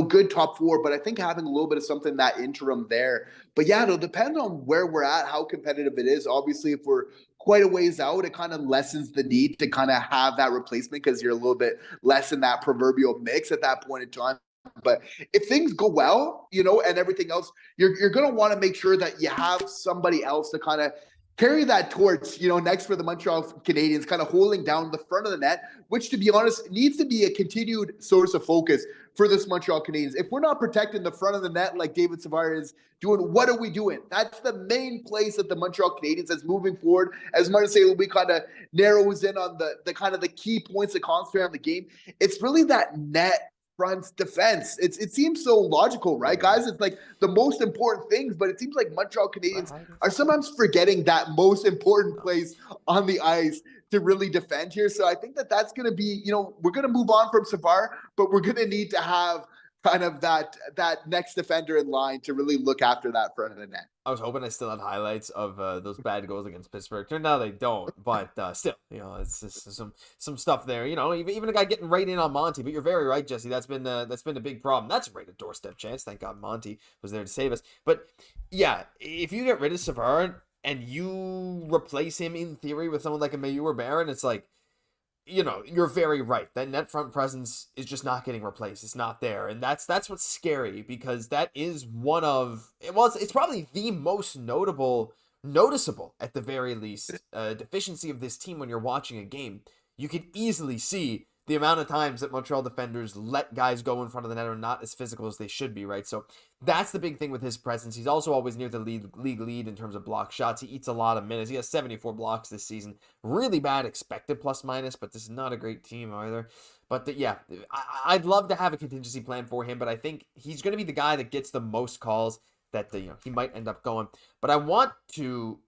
good top 4. But I think having a little bit of something, that interim there. But yeah, it'll depend on where we're at, how competitive it is. Obviously, if we're quite a ways out, it kind of lessens the need to kind of have that replacement, because you're a little bit less in that proverbial mix at that point in time. But if things go well, and everything else, you're going to want to make sure that you have somebody else to kind of carry that torch, next for the Montreal Canadiens, kind of holding down the front of the net, which, to be honest, needs to be a continued source of focus for this Montreal Canadiens. If we're not protecting the front of the net like David Savard is doing, what are we doing? That's the main place that the Montreal Canadiens is moving forward. As Marcelo, we kind of narrows in on the kind of the key points to concentrate on the game. It's really that net front's defense. It seems so logical, right, guys? It's like the most important things, but it seems like Montreal Canadiens are sometimes forgetting that most important place on the ice to really defend here. So I think that's going to be, we're going to move on from Savard, but we're going to need to have kind of that next defender in line to really look after that front of the net. I was hoping I still had highlights of those bad goals against Pittsburgh. Turned out they don't, but still, it's just some stuff there. Even a guy getting right in on Monty. But you're very right, Jesse. That's been a big problem. That's right, a doorstep chance. Thank God Monty was there to save us. But yeah, if you get rid of Savard and you replace him in theory with someone like a Mailloux or Barron, it's like, you're very right. That net front presence is just not getting replaced. It's not there. And that's what's scary, because that is it's probably the most noticeable at the very least, deficiency of this team when you're watching a game. You could easily see the amount of times that Montreal defenders let guys go in front of the net are not as physical as they should be, right? So that's the big thing with his presence. He's also always near the league lead in terms of block shots. He eats a lot of minutes. He has 74 blocks this season. Really bad expected plus minus, but this is not a great team either. But I'd love to have a contingency plan for him, but I think he's going to be the guy that gets the most calls that he might end up going. But I want to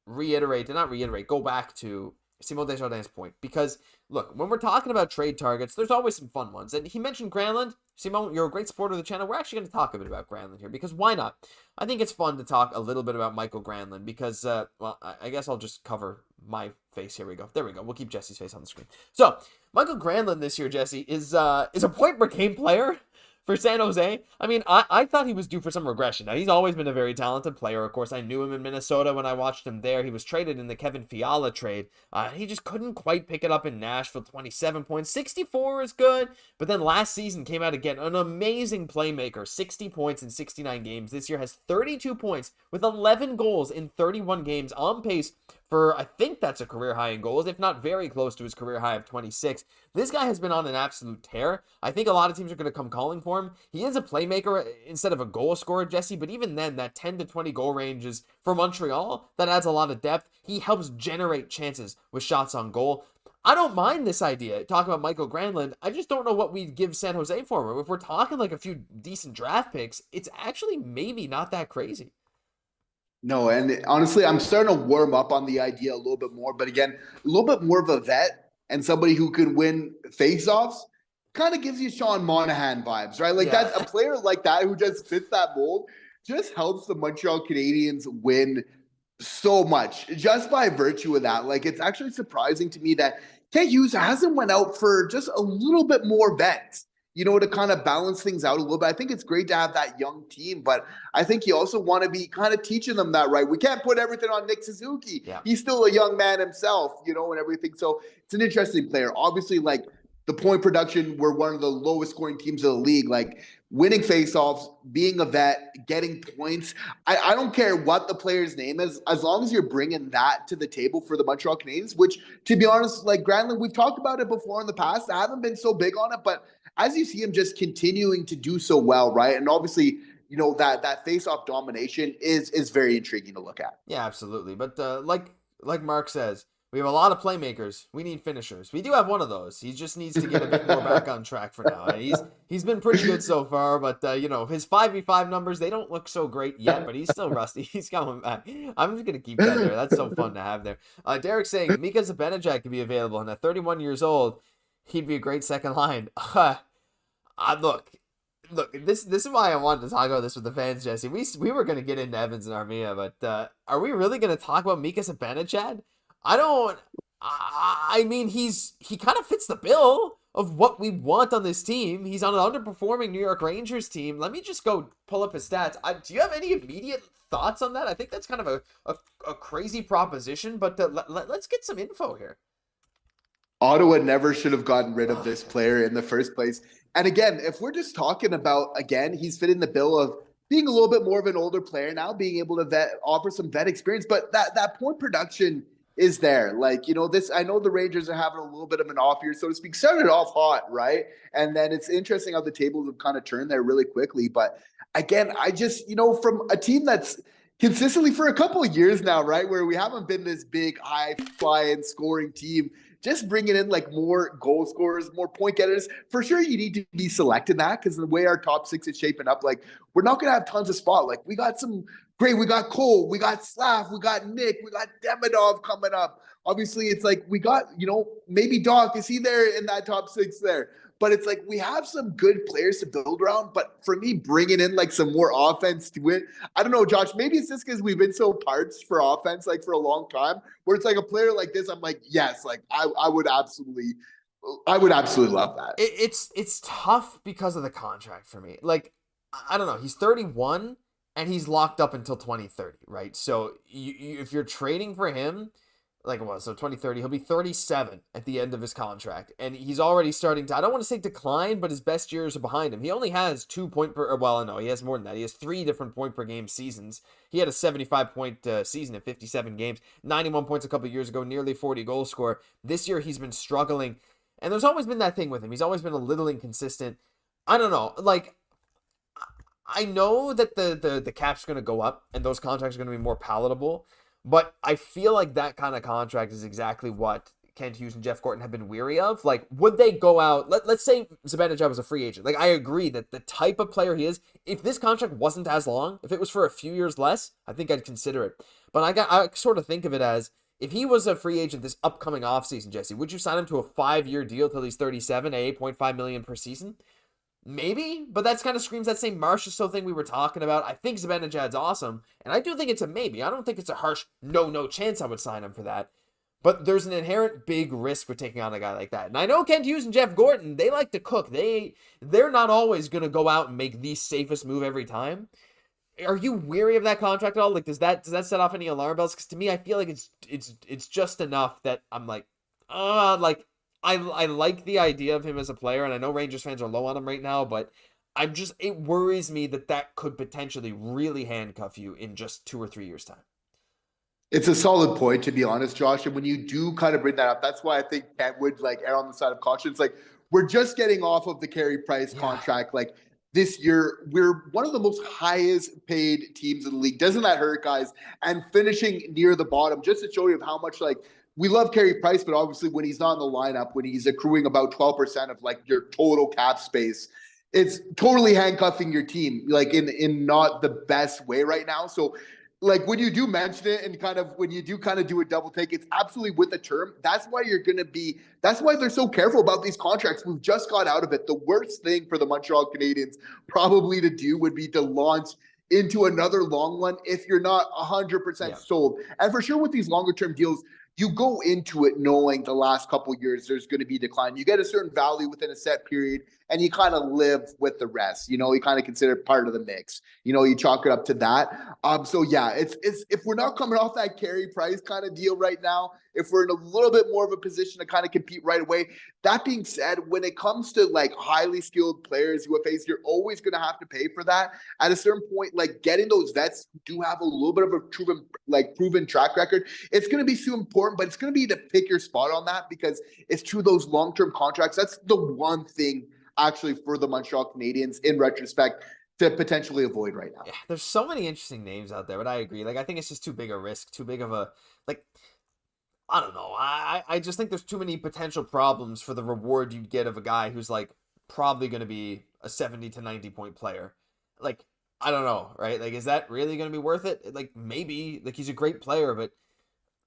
go back to Simon Desjardins' point, because look, when we're talking about trade targets, there's always some fun ones. And he mentioned Granlund. Simon, you're a great supporter of the channel. We're actually going to talk a bit about Granlund here, because why not? I think it's fun to talk a little bit about Michael Granlund, because, I guess I'll just cover my face. Here we go. There we go. We'll keep Jesse's face on the screen. So, Michael Granlund this year, Jesse, is a point per game player for San Jose. I mean, I thought he was due for some regression. Now, he's always been a very talented player. Of course, I knew him in Minnesota when I watched him there. He was traded in the Kevin Fiala trade. He just couldn't quite pick it up in Nashville. 27 points. 64 is good. But then last season came out again. An amazing playmaker. 60 points in 69 games. This year has 32 points with 11 goals in 31 games. On pace for, I think that's a career high in goals, if not very close to his career high of 26. This guy has been on an absolute tear. I think a lot of teams are going to come calling for him. He is a playmaker instead of a goal scorer, Jesse, but even then, that 10 to 20 goal range is, for Montreal, that adds a lot of depth. He helps generate chances with shots on goal. I don't mind this idea, talking about Michael Granlund. I just don't know what we'd give San Jose for him. If we're talking like a few decent draft picks, it's actually maybe not that crazy. No, and honestly, I'm starting to warm up on the idea a little bit more. But again, a little bit more of a vet and somebody who can win faceoffs kind of gives you Sean Monahan vibes, right? Like that's a player like that who just fits that mold, just helps the Montreal Canadiens win so much just by virtue of that. Like it's actually surprising to me that Kent Hughes hasn't went out for just a little bit more vets, to kind of balance things out a little bit. I think it's great to have that young team, but I think you also want to be kind of teaching them that, right? We can't put everything on Nick Suzuki. Yeah. He's still a young man himself, and everything. So it's an interesting player. Obviously, like the point production, we're one of the lowest scoring teams of the league. Like winning faceoffs, being a vet, getting points. I don't care what the player's name is, as long as you're bringing that to the table for the Montreal Canadiens, which, to be honest, like Granlund, we've talked about it before in the past. I haven't been so big on it, but as you see him just continuing to do so well, right? And obviously, that face-off domination is very intriguing to look at. Yeah, absolutely. But like Mark says, we have a lot of playmakers. We need finishers. We do have one of those. He just needs to get a bit more back on track for now. He's been pretty good so far, but his 5v5 numbers, they don't look so great yet, but he's still rusty. He's coming back. I'm just gonna keep that there. That's so fun to have there. Derek's saying Mika Zibanejad could be available, and at 31 years old, he'd be a great second line. Look, this is why I wanted to talk about this with the fans, Jesse. We were going to get into Evans and Armia, but are we really going to talk about Mika Zibanejad? I mean, he kind of fits the bill of what we want on this team. He's on an underperforming New York Rangers team. Let me just go pull up his stats. Do you have any immediate thoughts on that? I think that's kind of a crazy proposition, but let's get some info here. Ottawa never should have gotten rid of this player in the first place. And again, if we're just talking about, he's fitting the bill of being a little bit more of an older player now, being able to offer some vet experience, but that point production is there. Like, I know the Rangers are having a little bit of an off year, so to speak. Started off hot, right? And then it's interesting how the tables have kind of turned there really quickly. But again, I just, from a team that's consistently for a couple of years now, right, where we haven't been this big, high-flying scoring team, just bringing in like more goal scorers, more point getters. For sure, you need to be selecting that because the way our top six is shaping up, like we're not going to have tons of spot. Like we got some great, we got Cole, we got Slav, we got Nick, we got Demidov coming up. Obviously, it's like we got, maybe Dach, is he there in that top six there? But it's like we have some good players to build around. But for me, bringing in like some more offense to it, I don't know, Josh, maybe it's just because we've been so parched for offense like for a long time, where it's like a player like this, I'm like, yes, like I would absolutely love that. It's tough because of the contract for me. Like, I don't know, he's 31 and he's locked up until 2030, right? So you if you're trading for him, so 2030, he'll be 37 at the end of his contract. And he's already starting to, I don't want to say decline, but his best years are behind him. He only has 2 point per, he has more than that. He has 3 different point per game seasons. He had a 75-point season in 57 games, 91 points a couple of years ago, nearly 40 goal scorer. This year he's been struggling. And there's always been that thing with him. He's always been a little inconsistent. I don't know. Like, I know that the cap's going to go up and those contracts are going to be more palatable. But I feel like that kind of contract is exactly what Kent Hughes and Jeff Gorton have been weary of. Like, would they go out? Let's say Zibanejad was a free agent. Like, I agree that the type of player he is, if this contract wasn't as long, if it was for a few years less, I think I'd consider it. But I sort of think of it as, if he was a free agent this upcoming offseason, Jesse, would you sign him to a 5-year deal till he's 37 at $8.5 million per season? Maybe, but that's kind of screams that same Marchessault thing we were talking about. I think Zibanejad's awesome, and I do think it's a maybe. I don't think it's a harsh no chance I would sign him for that. But there's an inherent big risk with taking on a guy like that. And I know Kent Hughes and Jeff Gorton, they like to cook. They're not always going to go out and make the safest move every time. Are you weary of that contract at all? Like, does that set off any alarm bells? Because to me, I feel like it's just enough that I'm like, I like the idea of him as a player, and I know Rangers fans are low on him right now, but it worries me that could potentially really handcuff you in just 2 or 3 years' time. It's a solid point, to be honest, Josh. And when you do kind of bring that up, that's why I think Ken would like err on the side of caution. It's like we're just getting off of the Carey Price Yeah. contract. Like this year, we're one of the most highest paid teams in the league. Doesn't that hurt, guys? And finishing near the bottom, just to show you how much like we love Carey Price, but obviously when he's not in the lineup, when he's accruing about 12% of like your total cap space, it's totally handcuffing your team, like in not the best way right now. So like when you do mention it and kind of when you do kind of do a double take, it's absolutely with the term. That's why you're going to be, that's why they're so careful about these contracts. We've just got out of it. The worst thing for the Montreal Canadiens probably to do would be to launch into another long one if you're not 100% sold. And for sure with these longer term deals, you go into it knowing the last couple of years there's going to be decline. You get a certain value within a set period and you kind of live with the rest. You know, you kind of consider it part of the mix. You know, you chalk it up to that. So yeah, it's if we're not coming off that Carey Price kind of deal right now, if we're in a little bit more of a position to kind of compete right away. That being said, when it comes to like highly skilled players, UFAs, you're always going to have to pay for that. At a certain point, like getting those vets who do have a little bit of a proven track record, it's going to be so important, but it's going to be to pick your spot on that because it's true those long-term contracts. That's the one thing actually for the Montreal Canadiens in retrospect to potentially avoid right now. Yeah, there's so many interesting names out there, but I agree. Like, I think it's just too big a risk, too big of a, like, I don't know. I just think there's too many potential problems for the reward you'd get of a guy who's, like, probably going to be a 70 to 90 point player. Like, I don't know, right? Like, is that really going to be worth it? Like, maybe. Like, he's a great player, but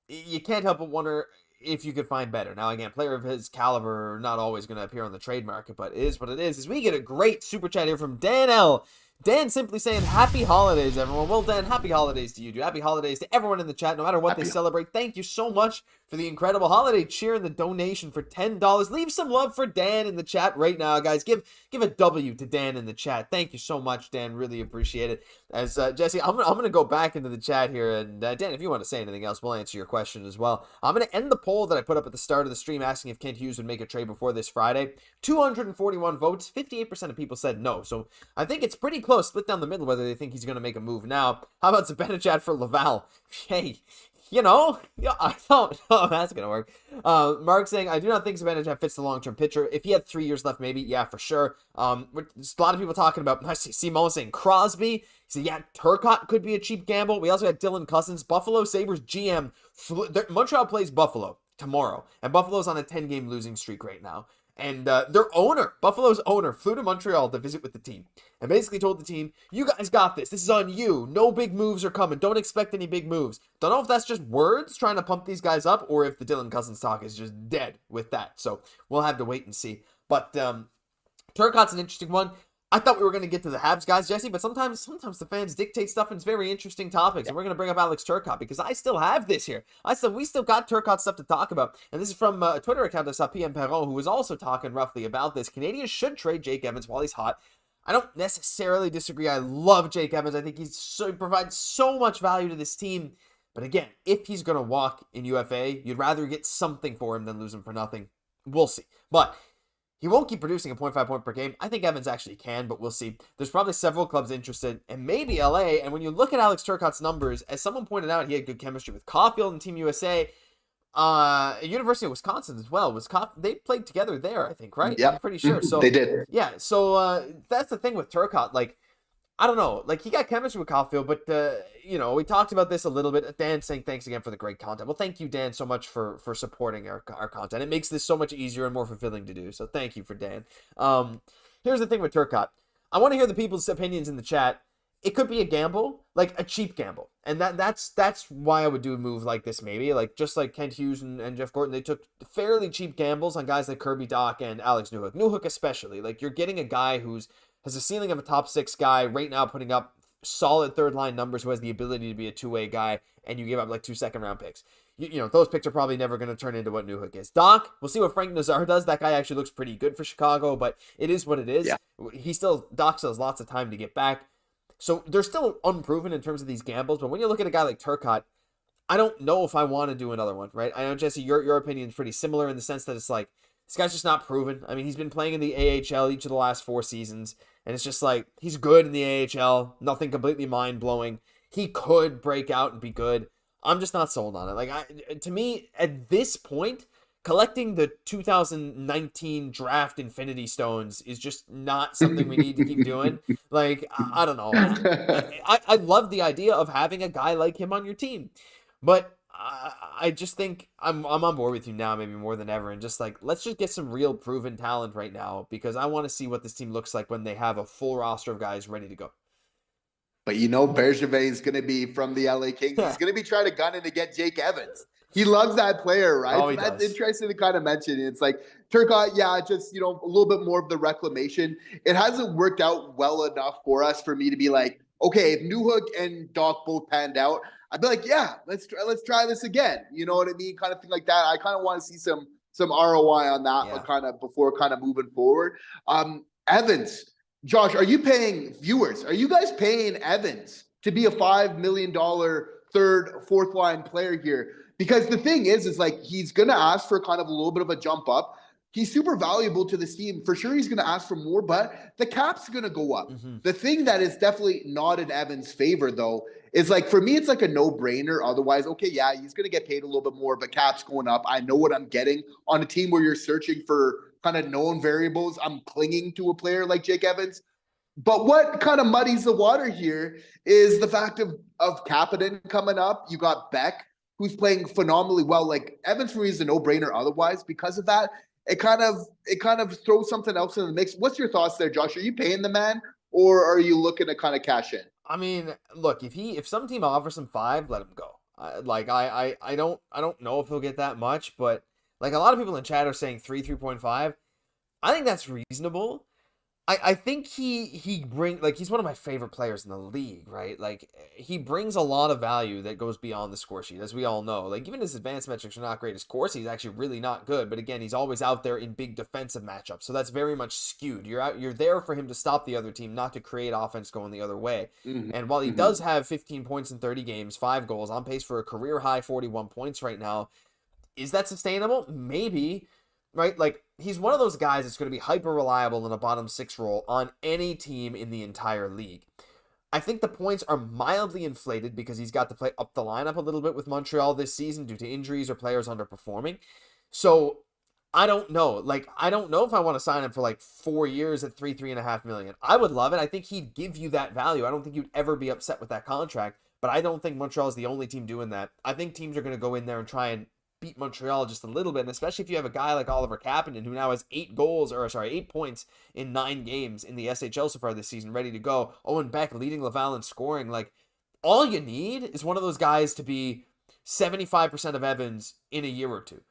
you can't help but wonder if you could find better. Now, again, player of his caliber are not always going to appear on the trade market, but it is what it is. As we get a great super chat here from Dan L. Dan simply saying, happy holidays, everyone. Well, Dan, happy holidays to you, dude. Happy holidays to everyone in the chat, no matter what they celebrate. Thank you so much for the incredible holiday cheer and the donation for $10. Leave some love for Dan in the chat right now, guys. Give a W to Dan in the chat. Thank you so much, Dan. Really appreciate it. As Jesse, I'm gonna go back into the chat here, and Dan, if you want to say anything else, we'll answer your question as well. I'm gonna end the poll that I put up at the start of the stream asking if Kent Hughes would make a trade before this Friday. 241 votes. 58% of people said no. So I think it's pretty close, split down the middle, whether they think he's gonna make a move now. How about Zibanejad for Laval? Hey. You know, I don't know if that's going to work. Mark saying, I do not think Zibanejad fits the long-term picture. If he had 3 years left, maybe, yeah, for sure. There's a lot of people talking about, I see Simone saying Crosby. He said, yeah, Turcotte could be a cheap gamble. We also got Dylan Cousins. Buffalo Sabres GM. Montreal plays Buffalo tomorrow, and Buffalo's on a 10-game losing streak right now. And their owner, Buffalo's owner, flew to Montreal to visit with the team and basically told the team, you guys got this. This is on you. No big moves are coming. Don't expect any big moves. Don't know if that's just words trying to pump these guys up or if the Dylan Cousins talk is just dead with that. So we'll have to wait and see. But Turcotte's an interesting one. I thought we were going to get to the Habs guys, Jesse, but sometimes the fans dictate stuff and it's very interesting topics. And we're going to bring up Alex Turcotte because I still have this here. We still got Turcotte stuff to talk about. And this is from a Twitter account I saw, PM Perron, who was also talking roughly about this. Canadians should trade Jake Evans while he's hot. I don't necessarily disagree. I love Jake Evans. I think he provides so much value to this team. But again, if he's going to walk in UFA, you'd rather get something for him than lose him for nothing. We'll see. But he won't keep producing a 0.5 point per game. I think Evans actually can, but we'll see. There's probably several clubs interested, and maybe LA. And when you look at Alex Turcotte's numbers, as someone pointed out, he had good chemistry with Caufield and Team USA. University of Wisconsin as well. They played together there, I think, right? Yeah, I'm pretty sure. So they did. Yeah, so that's the thing with Turcotte. Like, I don't know. Like, he got chemistry with Caufield, but, we talked about this a little bit. Dan saying thanks again for the great content. Well, thank you, Dan, so much for supporting our content. It makes this so much easier and more fulfilling to do. So thank you for Dan. Here's the thing with Turcotte. I want to hear the people's opinions in the chat. It could be a gamble, like a cheap gamble. And that's why I would do a move like this, maybe. Like, just like Kent Hughes and Jeff Gorton, they took fairly cheap gambles on guys like Kirby, Dach, and Alex Newhook. Newhook especially. Like, you're getting a guy who's has a ceiling of a top 6 guy right now, putting up solid third line numbers, who has the ability to be a two-way guy, and you give up like 2 second-round picks. You know, those picks are probably never going to turn into what Newhook is. Dach, we'll see what Frank Nazar does. That guy actually looks pretty good for Chicago, but it is what it is. Yeah. Dach still has lots of time to get back. So they're still unproven in terms of these gambles, but when you look at a guy like Turcotte, I don't know if I want to do another one, right? I know, Jesse, your opinion is pretty similar in the sense that it's like, this guy's just not proven. I mean, he's been playing in the AHL each of the last 4 seasons, and it's just like, he's good in the AHL, nothing completely mind-blowing. He could break out and be good. I'm just not sold on it. To me, at this point, collecting the 2019 draft Infinity Stones is just not something we need to keep doing. I don't know. I love the idea of having a guy like him on your team, but I just think I'm on board with you now, maybe more than ever, and just let's just get some real proven talent right now, because I want to see what this team looks like when they have a full roster of guys ready to go. But Bergevin is going to be from the LA Kings. He's going to be trying to gun in to get Jake Evans. He loves that player, right? Oh, That's interesting to kind of mention. It's like Turcotte, just, a little bit more of the reclamation. It hasn't worked out well enough for us for me to be like, okay, if Newhook and Dach both panned out, I'd be like, yeah, let's try this again. You know what I mean? Kind of thing like that. I kind of want to see some ROI on that kind of before kind of moving forward. Evans. Josh, are you paying viewers? Are you guys paying Evans to be a $5 million third, fourth line player here? Because the thing is he's going to ask for kind of a little bit of a jump up. He's super valuable to this team. For sure, he's going to ask for more, but the cap's going to go up. Mm-hmm. The thing that is definitely not in Evans' favor, though, is for me, it's a no-brainer. Otherwise, okay, yeah, he's going to get paid a little bit more, but cap's going up. I know what I'm getting on a team where you're searching for kind of known variables. I'm clinging to a player like Jake Evans. But what kind of muddies the water here is the fact of Kaiden coming up. You got Beck, who's playing phenomenally well. Evans for me is a no-brainer otherwise. Because of that, it kind of throws something else in the mix. What's your thoughts there, Josh? Are you paying the man, or are you looking to kind of cash in? I mean, look, if some team offers him 5, let him go. I don't know if he'll get that much, but a lot of people in chat are saying 3.5. I think that's reasonable. I think he brings, he's one of my favorite players in the league, right? He brings a lot of value that goes beyond the score sheet, as we all know. Even his advanced metrics are not great. His Corsi is actually really not good, but again, he's always out there in big defensive matchups, so that's very much skewed. You're there for him to stop the other team, not to create offense going the other way. Mm-hmm. And while he does have 15 points in 30 games, 5 goals, on pace for a career high 41 points right now, is that sustainable? Maybe. Right? He's one of those guys that's going to be hyper reliable in a bottom 6 role on any team in the entire league. I think the points are mildly inflated because he's got to play up the lineup a little bit with Montreal this season due to injuries or players underperforming. So I don't know. I don't know if I want to sign him for 4 years at $3.5 million. I would love it. I think he'd give you that value. I don't think you'd ever be upset with that contract, but I don't think Montreal is the only team doing that. I think teams are going to go in there and try and beat Montreal just a little bit, and especially if you have a guy like Oliver Kapanen, who now has 8 points in 9 games in the SHL so far this season, ready to go. Owen Beck leading Laval in scoring. All you need is one of those guys to be 75% of Evans in a year or two.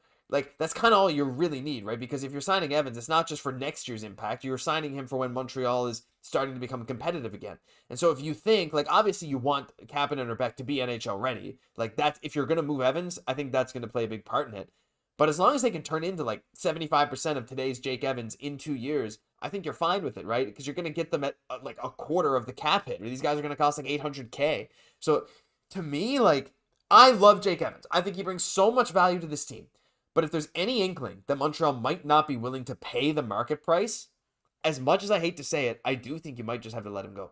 That's kind of all you really need, right? Because if you're signing Evans, it's not just for next year's impact. You're signing him for when Montreal is starting to become competitive again. And so if you think, obviously you want Kapanen or Beck to be NHL ready. That, if you're going to move Evans, I think that's going to play a big part in it. But as long as they can turn into 75% of today's Jake Evans in 2 years, I think you're fine with it, right? Because you're going to get them at a quarter of the cap hit. These guys are going to cost $800K. So to me, I love Jake Evans. I think he brings so much value to this team. But if there's any inkling that Montreal might not be willing to pay the market price, as much as I hate to say it, I do think you might just have to let him go.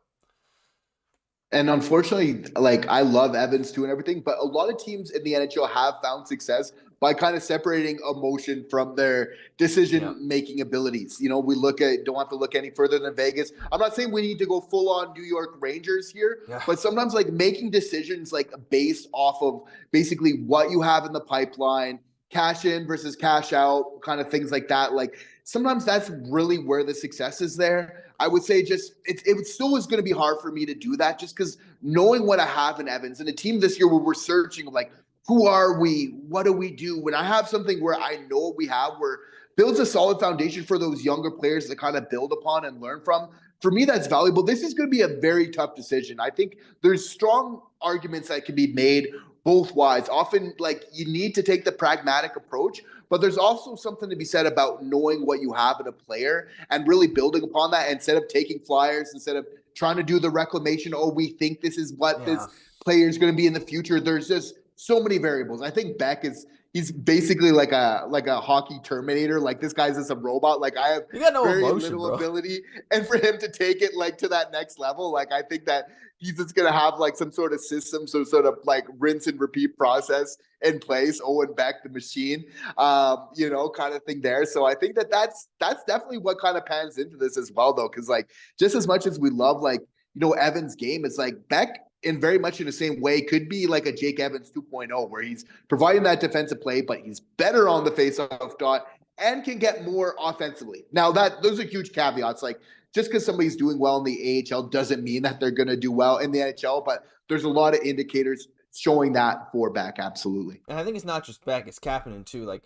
And unfortunately, I love Evans too and everything, but a lot of teams in the NHL have found success by kind of separating emotion from their decision-making abilities. We don't have to look any further than Vegas. I'm not saying we need to go full-on New York Rangers here, but sometimes making decisions based off of basically what you have in the pipeline, cash in versus cash out, kind of things like that. Sometimes that's really where the success is there. I would say it still is going to be hard for me to do that just because knowing what I have in Evans and a team this year where we're searching who are we? What do we do? When I have something where I know what we have, where builds a solid foundation for those younger players to kind of build upon and learn from, for me, that's valuable. This is going to be a very tough decision. I think there's strong arguments that can be made both ways. Often, you need to take the pragmatic approach, but there's also something to be said about knowing what you have in a player and really building upon that instead of taking flyers, instead of trying to do the reclamation. Oh, we think this is what this player is going to be in the future. There's just so many variables. I think Beck he's basically like a hockey Terminator. Like this guy's just a robot. Like I have You got no very emotion, little bro. ability, and for him to take it like to that next level, like I think that he's just gonna have like some sort of system, some sort of like rinse and repeat process in place. Owen Beck, the machine, kind of thing there. So I think that's definitely what kind of pans into this as well, though, because like just as much as we love like Evan's game, it's like Beck in very much in the same way could be like a Jake Evans 2.0, where he's providing that defensive play, but he's better on the faceoff dot and can get more offensively. Now those are huge caveats. Like just because somebody's doing well in the AHL doesn't mean that they're going to do well in the NHL, but there's a lot of indicators showing that for Beck. Absolutely. And I think it's not just Beck, it's Kapanen too. Like,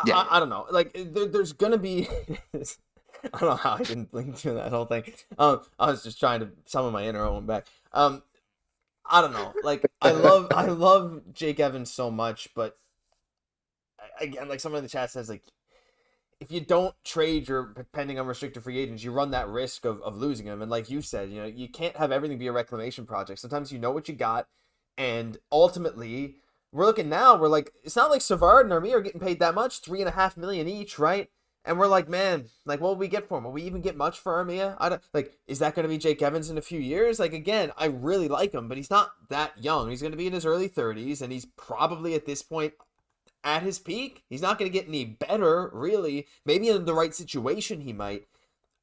Yeah. I don't know. Like there's going to be, I don't know how I didn't blink through that whole thing. I was just trying to summon my inner Owen Beck. I don't know. Like I love Jake Evans so much, but again, like someone in the chat says, like if you don't trade your pending unrestricted free agents, you run that risk of losing them. And like you said, you can't have everything be a reclamation project. Sometimes you know what you got, and ultimately we're looking now. We're like, it's not like Savard and Arber are getting paid that much, $3.5 million each, right? And we're like, man, like, what will we get for him? Will we even get much for Armia? I don't like. Is that going to be Jake Evans in a few years? Like, again, I really like him, but he's not that young. He's going to be in his early 30s, and he's probably at this point at his peak. He's not going to get any better, really. Maybe in the right situation, he might.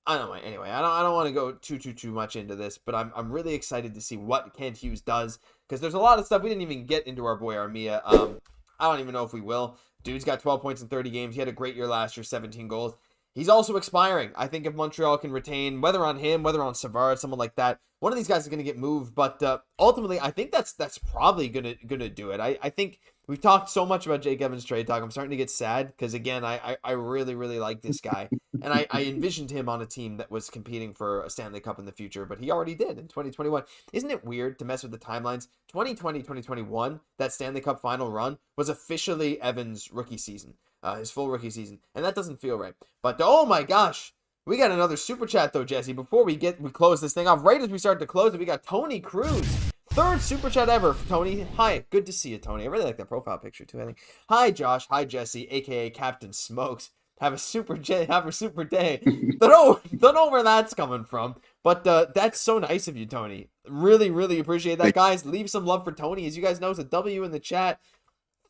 I don't know. Anyway, I don't want to go too much into this, but I'm really excited to see what Kent Hughes does, because there's a lot of stuff we didn't even get into our boy Armia. I don't even know if we will. Dude's got 12 points in 30 games. He had a great year last year, 17 goals. He's also expiring. I think if Montreal can retain, whether on him, whether on Savard, someone like that, one of these guys is going to get moved. But ultimately, I think that's probably gonna do it. I think we've talked so much about Jake Evans' trade talk. I'm starting to get sad because, again, I really, really like this guy. And I envisioned him on a team that was competing for a Stanley Cup in the future, but he already did in 2021. Isn't it weird to mess with the timelines? 2020, 2021, that Stanley Cup final run was officially Evans' rookie season, his full rookie season. And that doesn't feel right. But, oh my gosh, we got another super chat though, Jesse. Before we close this thing off, right as we start to close it, we got Tony Cruz. Third super chat ever for Tony. Hi, good to see you, Tony. I really like that profile picture too, I think. Hi, Josh. Hi, Jesse, aka Captain Smokes. Have a super day. Don't know where that's coming from, but that's so nice of you, Tony. Really, really appreciate that, guys. Leave some love for Tony. As you guys know, it's a W in the chat.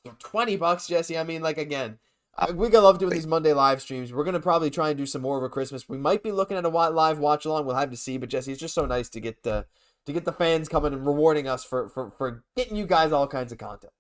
$20, Jesse. I mean, like, again, we gotta love doing these Monday live streams. We're gonna probably try and do some more over Christmas. We might be looking at a live watch along. We'll have to see. But Jesse, it's just so nice to get the fans coming and rewarding us for getting you guys all kinds of content.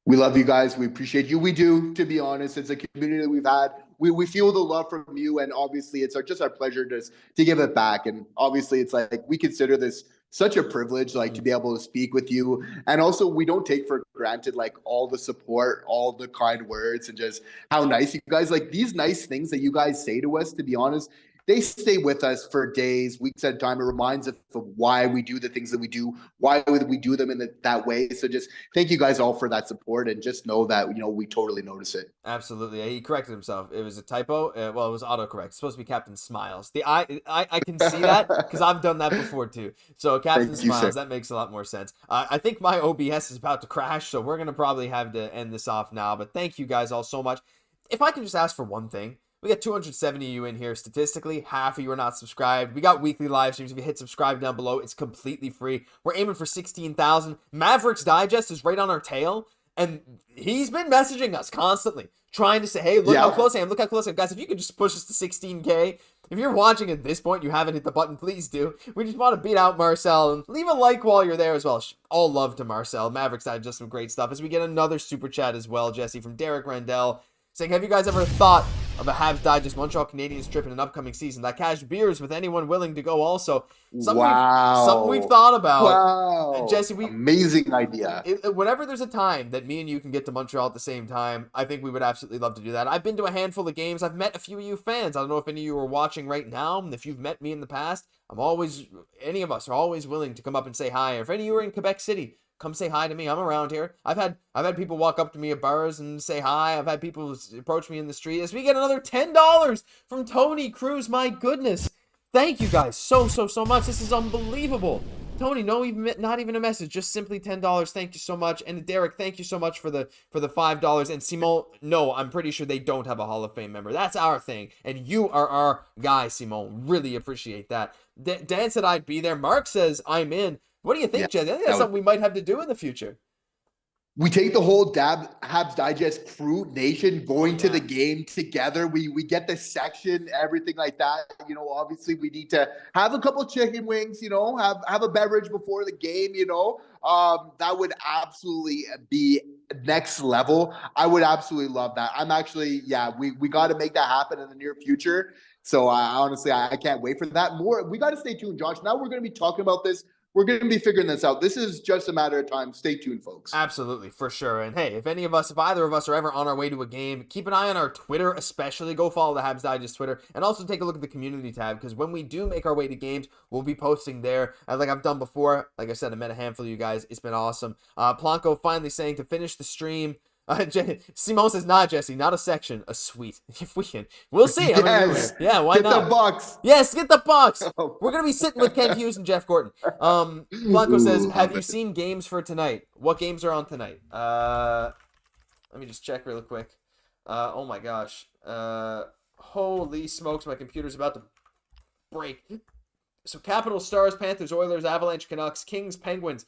We love you guys. We appreciate you. We do, to be honest. It's a community that we've had. We feel the love from you, and obviously it's just our pleasure to give it back. And obviously it's like we consider this such a privilege, like to be able to speak with you. And also we don't take for granted like all the support, all the kind words, and just how nice you guys, like these nice things that you guys say to us, to be honest, they stay with us for days, weeks at a time. It reminds us of why we do the things that we do, why we do them in that way. So just thank you guys all for that support, and just know that, we totally notice it. Absolutely. He corrected himself. It was a typo. Well, it was autocorrect. It's supposed to be Captain Smiles. I can see that because I've done that before too. So Captain Smiles, that makes a lot more sense. I think my OBS is about to crash, so we're going to probably have to end this off now. But thank you guys all so much. If I can just ask for one thing. We got 270 of you in here. Statistically, half of you are not subscribed. We got weekly live streams. If you hit subscribe down below, it's completely free. We're aiming for 16,000. Mavericks Digest is right on our tail, and he's been messaging us constantly, trying to say, hey, look how close I am. Look how close I am. Guys, if you could just push us to 16K. If you're watching at this point, you haven't hit the button, please do. We just want to beat out Marcel, and leave a like while you're there as well. All love to Marcel. Mavericks Digest, some great stuff. As we get another super chat as well, Jesse, from Derek Randell, saying, have you guys ever thought of a Habs Digest Montreal Canadiens trip in an upcoming season? That cash beers with anyone willing to go also. Something we've thought about. Wow. Jesse, amazing idea. Whenever there's a time that me and you can get to Montreal at the same time, I think we would absolutely love to do that. I've been to a handful of games. I've met a few of you fans. I don't know if any of you are watching right now. And if you've met me in the past, any of us are always willing to come up and say hi. Or if any of you are in Quebec City, come say hi to me. I'm around here. I've had people walk up to me at bars and say hi. I've had people approach me in the street. As we get another $10 from Tony Cruz. My goodness. Thank you guys so much. This is unbelievable. Tony, no, even not even a message, just simply $10. Thank you so much. And Derek, thank you so much for the $5. And Simon, no, I'm pretty sure they don't have a Hall of Fame member. That's our thing, and you are our guy, Simon. Really appreciate that. Dan said I'd be there. Mark says I'm in. What do you think, Jesse? I think that's something we might have to do in the future. We take the whole Habs Digest crew nation going to the game together. We get the section, everything like that. You know, obviously we need to have a couple chicken wings, you know, have a beverage before the game, you know. That would absolutely be next level. I would absolutely love that. I'm actually, we got to make that happen in the near future. So honestly, I can't wait for that. We got to stay tuned, Josh. Now we're going to be talking about this. We're going to be figuring this out. This is just a matter of time. Stay tuned, folks. Absolutely, for sure. And hey, if either of us are ever on our way to a game, keep an eye on our Twitter, especially. Go follow the Habs Digest Twitter, and also take a look at the community tab, because when we do make our way to games, we'll be posting there. And like I've done before, like I said, I met a handful of you guys. It's been awesome. Planko finally saying to finish the stream. Simone says, nah, Jesse, not a section, a suite. If we can, we'll see. Yes. Yeah, why not? Get the Bucks. Yes, get the Bucks. We're gonna be sitting with Ken Hughes and Jeff Gordon. Blanco says, have you seen games for tonight? What games are on tonight? Let me just check really quick. Oh my gosh. Holy smokes, my computer's about to break. So Capitals, Stars, Panthers, Oilers, Avalanche, Canucks, Kings, Penguins.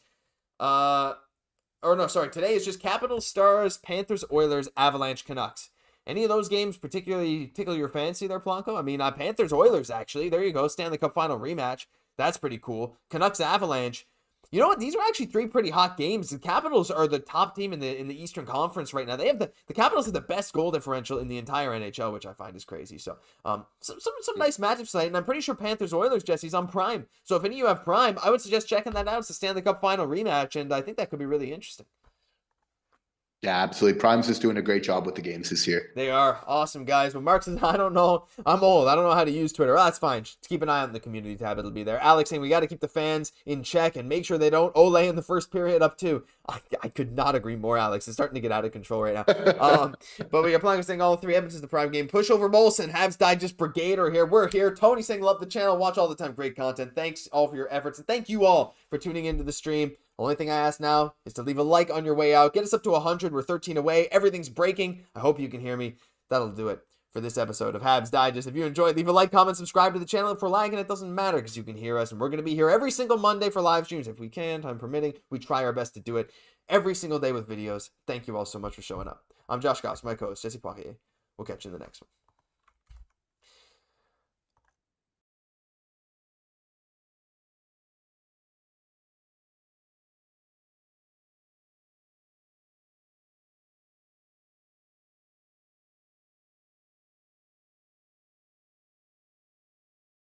Today is just Capitals, Stars, Panthers, Oilers, Avalanche, Canucks. Any of those games particularly tickle your fancy there, Blanco? I mean, Panthers, Oilers, actually. There you go. Stanley Cup final rematch. That's pretty cool. Canucks, Avalanche. You know what? These are actually three pretty hot games. The Capitals are the top team in the Eastern Conference right now. They have the Capitals have the best goal differential in the entire NHL, which I find is crazy. So, some nice matchups tonight, and I'm pretty sure Panthers Oilers, Jesse's on Prime. So if any of you have Prime, I would suggest checking that out. It's the Stanley Cup final rematch, and I think that could be really interesting. Yeah, absolutely. Prime's just doing a great job with the games this year. They are awesome, guys. But Mark says, I don't know. I'm old. I don't know how to use Twitter. Well, that's fine. Just keep an eye on the community tab. It'll be there. Alex saying we got to keep the fans in check and make sure they don't Ole in the first period up too. I could not agree more, Alex. It's starting to get out of control right now. But we are planning on saying all three. Edmonton's the prime game. Push over Molson. Habs Digest Brigade are here. We're here. Tony saying love the channel. Watch all the time. Great content. Thanks all for your efforts. And thank you all for tuning into the stream. Only thing I ask now is to leave a like on your way out. Get us up to 100. We're 13 away. Everything's breaking. I hope you can hear me. That'll do it for this episode of Habs Digest. If you enjoyed, leave a like, comment, subscribe to the channel. If we're lagging, it doesn't matter because you can hear us. And we're going to be here every single Monday for live streams. If we can, time permitting, we try our best to do it every single day with videos. Thank you all so much for showing up. I'm Josh Gosse, my co-host, Jesse Poirier. We'll catch you in the next one.